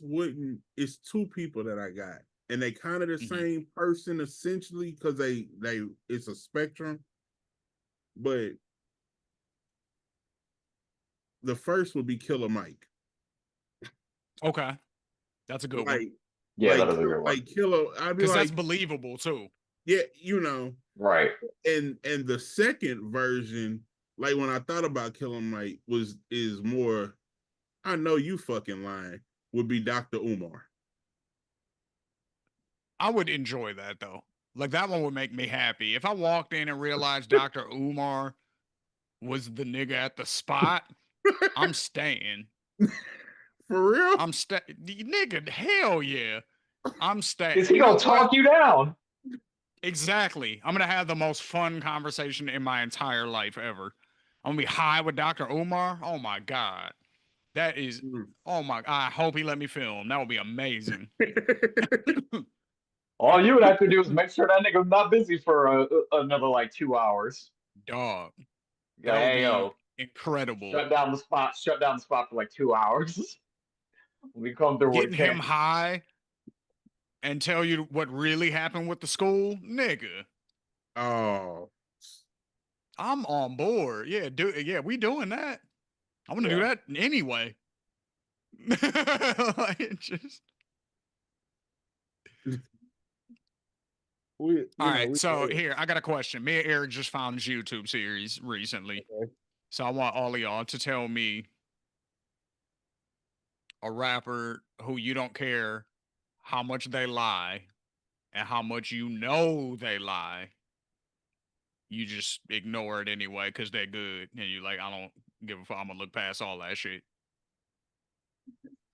wouldn't it's two people that I got. And they kind of the Hmm. same person essentially because they it's a spectrum. But the first would be Killer Mike. Okay, that's a good one. Like Yeah, that is a good one. like Killer, I'd be Cause that's like, believable too. yeah, you know. Right. And the second version, like when I thought about Killer Mike, was is more I know you fucking lying, would be Dr. Umar. I would enjoy that though. Like that one would make me happy. If I walked in and realized Dr. Umar was the nigga at the spot, I'm staying. For real? Nigga, hell yeah. I'm staying. Is he You know gonna what? talk you down? Exactly. I'm gonna have the most fun conversation in my entire life ever. I'm gonna be high with Dr. Umar. Oh my god. That is Mm. oh my I hope he let me film. That would be amazing. All you would have to do is make sure that nigga's not busy for another like 2 hours. Dog. Go, That would hey be yo, incredible. shut down the spot. Shut down the spot for like 2 hours. We come through with a Getting him candy. high and tell you what really happened with the school, nigga. Oh, I'm on board. Yeah, we doing that. I want to do Yeah. that anyway. Like, just we, all you know, right. we. So here, I got a question. Me and Eric just found this YouTube series recently. Okay. So I want all of y'all to tell me a rapper who you don't care how much they lie and how much you know they lie. You just ignore it anyway because they're good. And you like, I don't give a fuck. I'm gonna look past all that shit.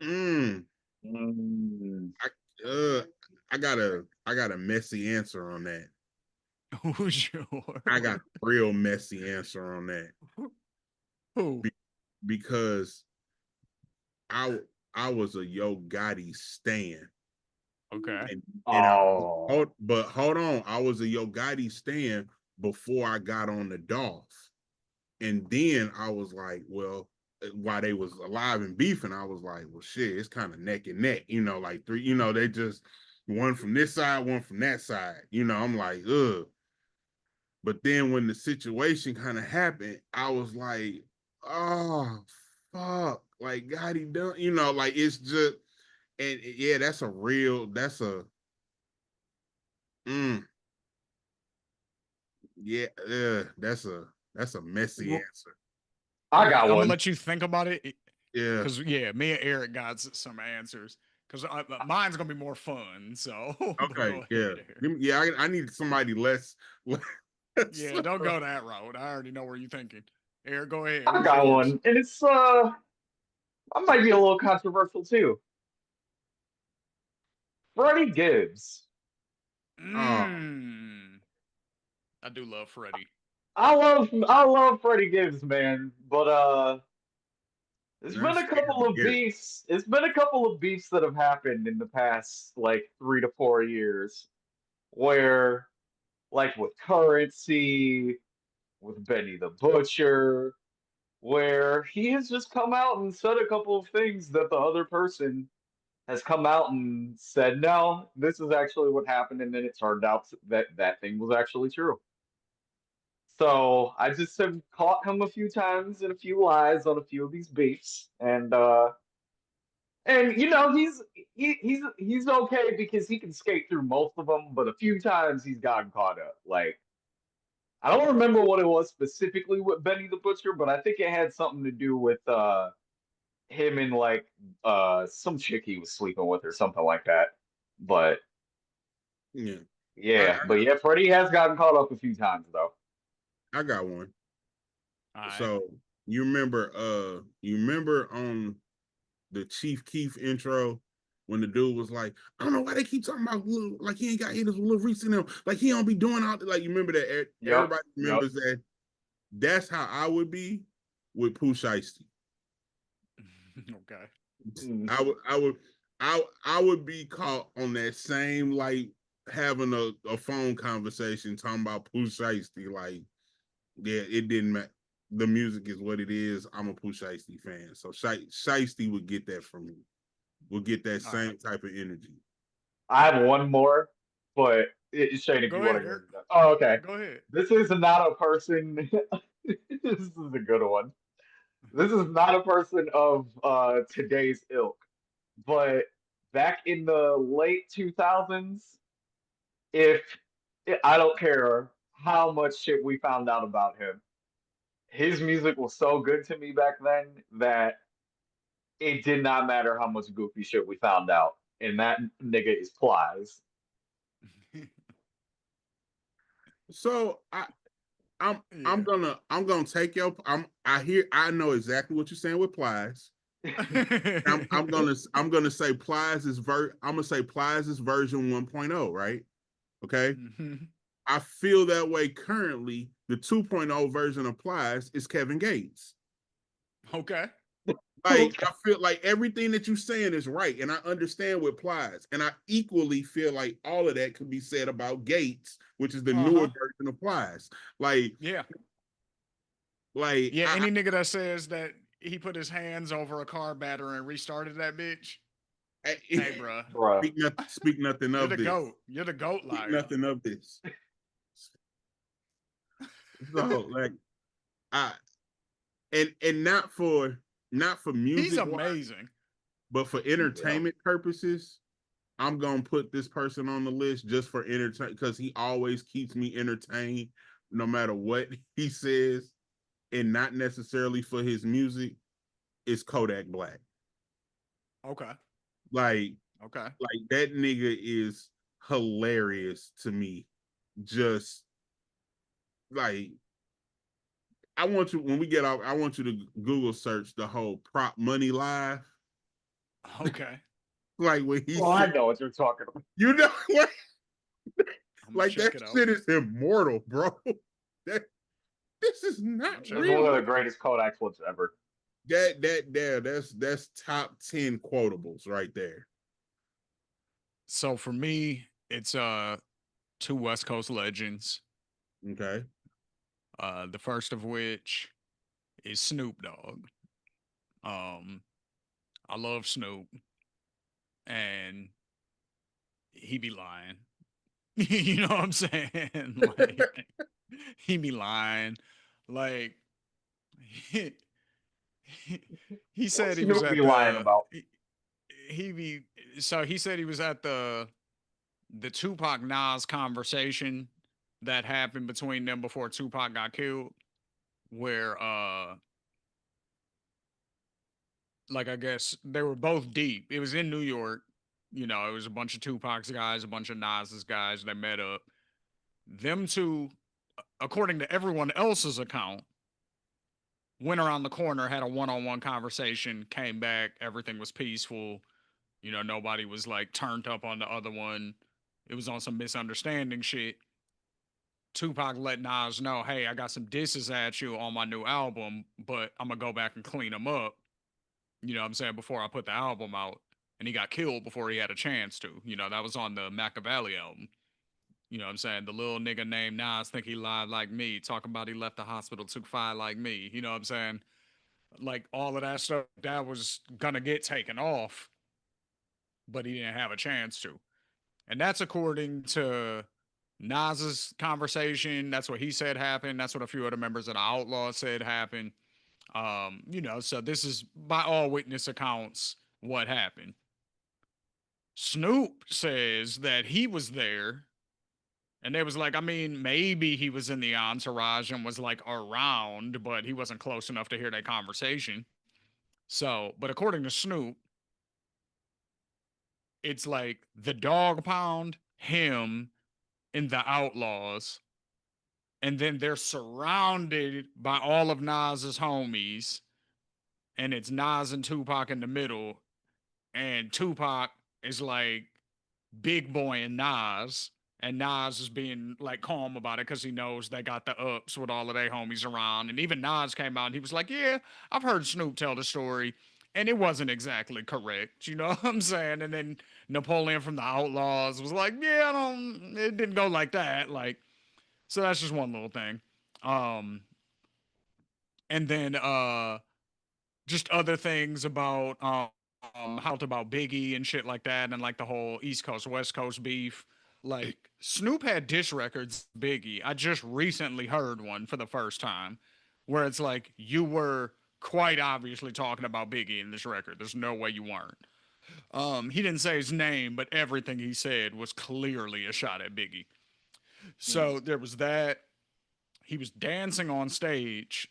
Mm, Mm. I, I got a messy answer on that. Who's your I got a real messy answer on that who? because I I was a Yo Gotti stan, Okay. and Oh. but hold on, I was a Yo Gotti stan before I got on the Dolph, and then I was like, well, while they was alive and beefing, I was like, well, shit, it's kind of neck and neck, like three, they just one from this side, one from that side, I'm like, ugh. But then when the situation kind of happened, I was like, oh fuck, like God, he done, like it's just, and yeah, that's a, mm, yeah, that's a messy answer. All I right. got I'm gonna one. let you think about it Yeah. because yeah, me and Eric got some answers. Because mine's gonna be more fun. So, but Okay. go Yeah. ahead, Eric. Yeah. I need somebody less. Yeah, don't go that route. I already know where you're thinking. Eric, go ahead. I Who's got yours? one, and it's I might be a little controversial too. Freddie Gibbs. Oh, Mmm. I do love Freddie. I love Freddie Gibbs, man. But there's been that's a couple scary. of Yeah. beefs. It's been a couple of beefs that have happened in the past like 3 to 4 years, where like with Currency, with Benny the Butcher, where he has just come out and said a couple of things that the other person has come out and said, no, this is actually what happened, and then it turned out that that thing was actually true. So I just have caught him a few times in a few lies on a few of these beefs, and he's okay because he can skate through most of them, but a few times he's gotten caught up. Like I don't remember what it was specifically with Benny the Butcher, but I think it had something to do with him and like some chick he was sleeping with or something like that. But Yeah. I, yeah, but yeah, Freddie has gotten caught up a few times though. I got one. All right. So you remember on the Chief Keef intro when the dude was like, I don't know why they keep talking about Lil, like he ain't got haters with Lil Reese in him. Like he don't be doing all like you remember that Yep, everybody yep. remembers that. That's how I would be with Pooh Shiesty. Okay. Mm. I would be caught on that same like having a phone conversation talking about Pooh Shiesty. Like, yeah, it didn't matter. The music is what it is. I'm a Pooh Shiesty fan. So Shiesty would get that from me. Would get that All right. same type of energy. I have one more, but Shane, if Go you want ahead, to go Eric. into that. Oh, okay. Go ahead. This is not a person. This is a good one. This is not a person of today's ilk, but back in the late 2000s, if I don't care how much shit we found out about him, his music was so good to me back then that it did not matter how much goofy shit we found out. And that nigga is Plies. So I'm Yeah. I'm gonna take your I know exactly what you're saying with Plies. I'm gonna say I'm gonna say Plies is version 1.0, right? Okay. Mhm. I feel that way currently. The 2.0 version of Plies is Kevin Gates. Okay. Like I feel like everything that you're saying is right, and I understand what Plies, and I equally feel like all of that could be said about Gates, which is the newer Uh-huh. version of Plies. Like, Yeah. like Yeah, any nigga that says that he put his hands over a car battery and restarted that bitch, hey, bruh, Bruh. speak nothing you're of the this. goat. You're the goat Speak liar. nothing of this. So like I and not for He's music wise, amazing. but for Yeah. entertainment purposes, I'm gonna put this person on the list just for entertainment because he always keeps me entertained no matter what he says, and not necessarily for his music. Is Kodak Black. Okay. Like Okay. like that nigga is hilarious to me. Just like I want you when we get off, I want you to Google search the whole prop money live. Okay. Like when he Well, I said, know what you're talking about. you know what? I'm gonna Like check that it out. shit is immortal, bro. That this is I'm not gonna check It's it one real. of out. the greatest Kodak flips ever. That there, that's top 10 quotables right there. So for me, it's two West Coast legends. Okay. The first of which is Snoop Dogg. Um, I love Snoop, and he be lying. You know what I'm saying? Like he be lying. Like he, he What's said he was Snoop be at lying the about? he be so he said he was at the Tupac Nas conversation that happened between them before Tupac got killed, where like I guess they were both deep. It was in New York. You know, it was a bunch of Tupac's guys, a bunch of Nas's guys. They met up. Them two, according to everyone else's account, went around the corner, had a one-on-one conversation, came back, everything was peaceful. You know, nobody was like turned up on the other one. It was on some misunderstanding shit. Tupac let Nas know, hey, I got some disses at you on my new album, but I'm gonna go back and clean them up. You know what I'm saying? Before I put the album out. And he got killed before he had a chance to. You know, that was on the Machiavelli album. You know what I'm saying? The little nigga named Nas think he lied like me, talking about he left the hospital, took fire like me. You know what I'm saying? Like all of that stuff that was gonna get taken off, but he didn't have a chance to. And that's according to Nas's conversation. That's what he said happened. That's what a few other members of the Outlaw said happened. You know, so this is by all witness accounts what happened. Snoop says that he was there, and they was like, I mean, maybe he was in the entourage and was like around, but he wasn't close enough to hear that conversation. So, but according to Snoop, it's like the dog pound, him, and the outlaws. And then they're surrounded by all of Nas's homies. And it's Nas and Tupac in the middle. And Tupac is like big boy and Nas. And Nas is being like calm about it because he knows they got the ups with all of their homies around. And even Nas came out and he was like, yeah, I've heard Snoop tell the story. And it wasn't exactly correct, you know what I'm saying? And then Napoleon from the Outlaws was like, yeah, it didn't go like that. Like, so that's just one little thing. Um, and then just other things about how about Biggie and shit like that, and like the whole East Coast West Coast beef. Like Snoop had diss records. Biggie, I just recently heard one for the first time, where it's like you were quite obviously talking about Biggie in this record. There's no way you weren't. He didn't say his name, but everything he said was clearly a shot at Biggie. Hmm. So there was that. He was dancing on stage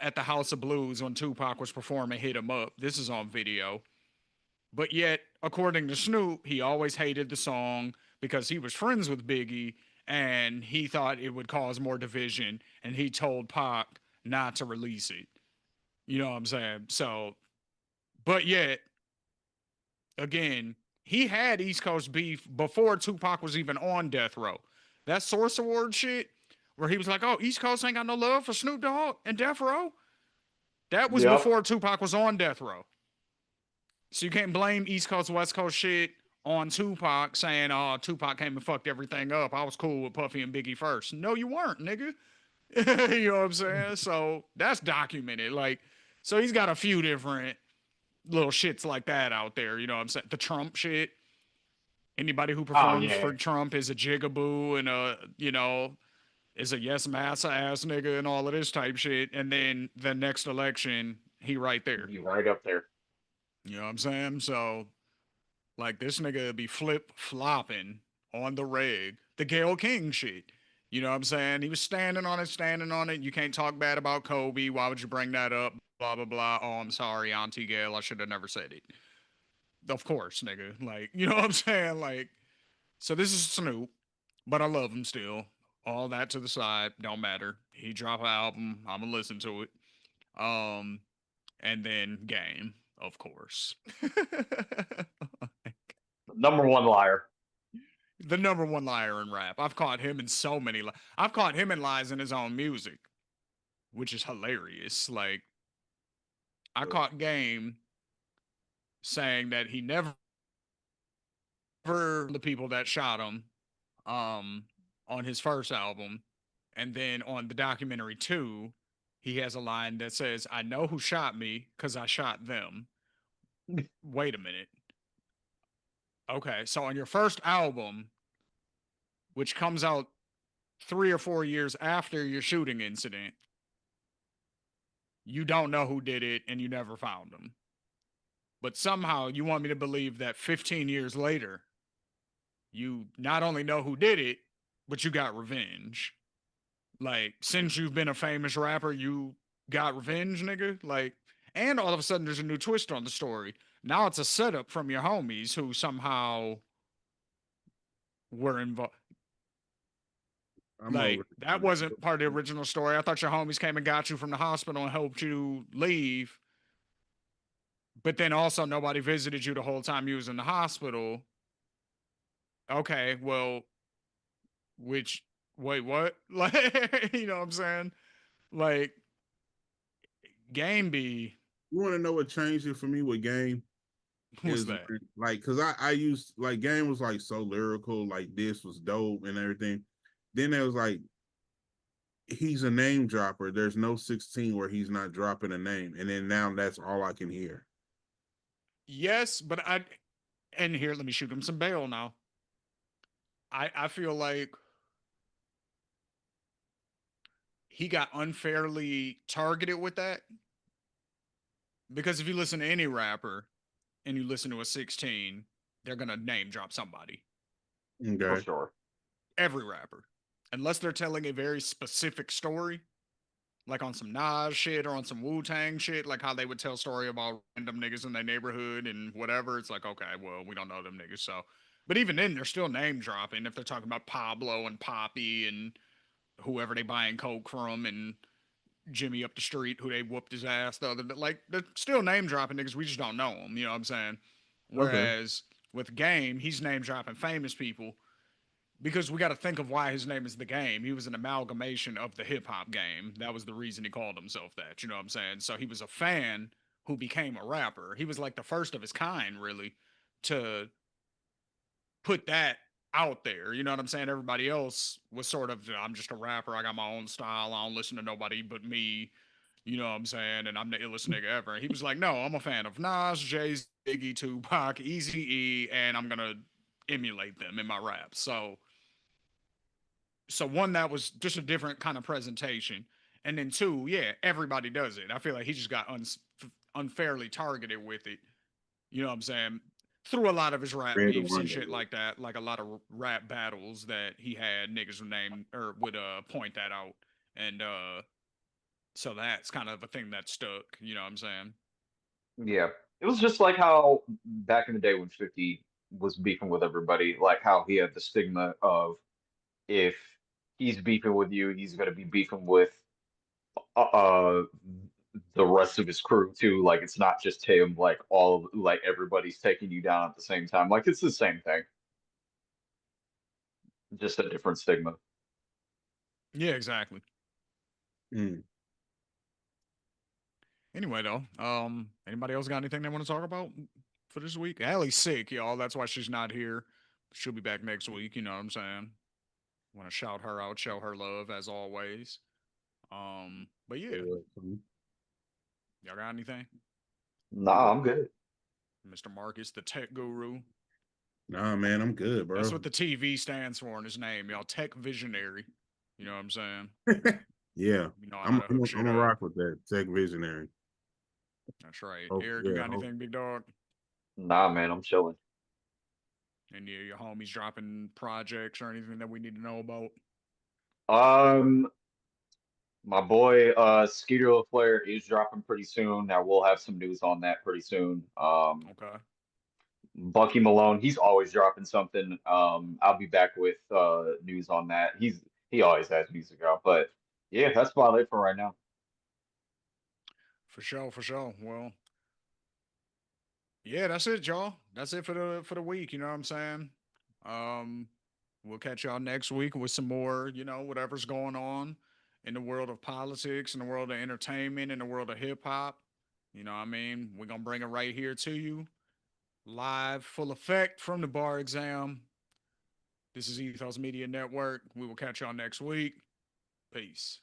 at the House of Blues when Tupac was performing Hit 'Em Up. This is on video. But yet, according to Snoop, he always hated the song because he was friends with Biggie and he thought it would cause more division and he told Pac not to release it. You know what I'm saying? So, But yet, again, he had East Coast beef before Tupac was even on death row. That Source Award shit, where he was like, "Oh, East Coast ain't got no love for Snoop Dogg and death row." That was Yep. before Tupac was on death row. So you can't blame East Coast West Coast shit on Tupac saying, "Oh, Tupac came and fucked everything up. I was cool with Puffy and Biggie first." No, you weren't, nigga. You know what I'm saying? So that's documented. Like, so he's got a few different little shits like that out there. You know what I'm saying? The Trump shit. Anybody who Oh performs yeah. for Trump is a jigaboo and is a yes massa ass nigga and all of this type shit. And then the next election, he right there. You right up there. You know what I'm saying? So like this nigga be flip flopping on the reg. The Gail King shit. You know what I'm saying? He was standing on it, standing on it. You can't talk bad about Kobe. Why would you bring that up? Blah blah blah. Oh, I'm sorry, Auntie Gail. I should have never said it. Of course, nigga. Like, you know what I'm saying? Like, so this is Snoop, but I love him still. All that to the side, don't matter. He drop an album, I'ma listen to it. Um, and then Game, of course. Number one liar. The number one liar in rap. I've caught him in so many. I've caught him in lies in his own music, which is hilarious. Like I caught Game saying that he never the people that shot him um on his first album, and then on the documentary 2, he has a line that says, "I know who shot me because I shot them." Wait a minute. Okay, so on your first album, which comes out 3 or 4 years after your shooting incident, you don't know who did it and you never found them. But somehow you want me to believe that 15 years later, you not only know who did it, but you got revenge. Like, since you've been a famous rapper, you got revenge, nigga. Like, and all of a sudden there's a new twist on the story. Now it's a setup from your homies who somehow were involved. I'm Like, over that wasn't part of the original story. I thought your homies came and got you from the hospital and helped you leave. But then also nobody visited you the whole time you was in the hospital. Okay, well, which wait, what? Like, you know what I'm saying? Like, Game B, You want to know what changed it for me with Game? what's Is that? like because I used like Game was like so lyrical, like this was dope and everything. Then there was like he's a name dropper. There's no 16 where he's not dropping a name, and then now that's all I can hear. Yes, but and here, let me shoot him some bail now. I feel like he got unfairly targeted with that because if you listen to any rapper and you listen to a 16, they're gonna name drop somebody. For Okay, sure. Every rapper, unless they're telling a very specific story, like on some Nas shit or on some Wu Tang shit, like how they would tell story about random niggas in their neighborhood and whatever. It's like, okay, well, we don't know them niggas, so. But even then, they're still name dropping if they're talking about Pablo and Poppy and whoever they buying coke from and Jimmy up the street who they whooped his ass the other day. Like, they're still name dropping niggas. We just don't know them. You know what I'm saying? okay, Whereas with Game, he's name dropping famous people because we got to think of why his name is the Game. He was an amalgamation of the hip hop game. That was the reason he called himself that. You know what I'm saying? So he was a fan who became a rapper. He was like the first of his kind, really, to put that out there. You know what I'm saying? Everybody else was sort of, I'm just a rapper. I got my own style. I don't listen to nobody but me. You know what I'm saying? And I'm the illest nigga ever. And he was like, no, I'm a fan of Nas, Jay, Biggie, Tupac, Easy E, and I'm gonna emulate them in my rap. So one, that was just a different kind of presentation, and then two, yeah, everybody does it. I feel like he just got unfairly targeted with it. You know what I'm saying? Through a lot of his rap ready to beefs run and shit like that, like a lot of rap battles that he had, niggas would name or would point that out, and so that's kind of a thing that stuck. You know what I'm saying? Yeah. It was just like how back in the day when 50 was beefing with everybody, like how he had the stigma of if he's beefing with you, he's going to be beefing with uh, uh the rest of his crew too. Like it's not just him, like like everybody's taking you down at the same time. Like it's the same thing, just a different stigma. Yeah, exactly. Mm. Anyway, though, anybody else got anything they want to talk about for this week? Allie's sick, y'all. That's why she's not here. She'll be back next week. You know what I'm saying? Want to shout her out, show her love as always. But yeah, y'all got anything? Nah, I'm good. Mr. Marcus, the tech guru. Nah, man, I'm good, That's bro. what the TV stands for in his name, y'all. Tech visionary. You know what I'm saying? Yeah, You know how I'm to I'm hook I'm shit a up. rock with that tech visionary. That's right. Oh Eric, you yeah, got anything, big dog? Nah, man, I'm chilling. And yeah, your homies dropping projects or anything that we need to know about? Um, my boy Skeeter LaFleur is dropping pretty soon. Now we'll have some news on that pretty soon. Okay. Bucky Malone, he's always dropping something. I'll be back with news on that. He always has music out, but yeah, that's about it for right now. For sure, for sure. Well, yeah, that's it, y'all. That's it for the week. You know what I'm saying? Um, we'll catch y'all next week with some more. You know, whatever's going on in the world of politics, in the world of entertainment, in the world of hip hop. You know what I mean? We're gonna bring it right here to you, live, full effect from the bar exam. This is Ethos Media Network. We will catch y'all next week. Peace.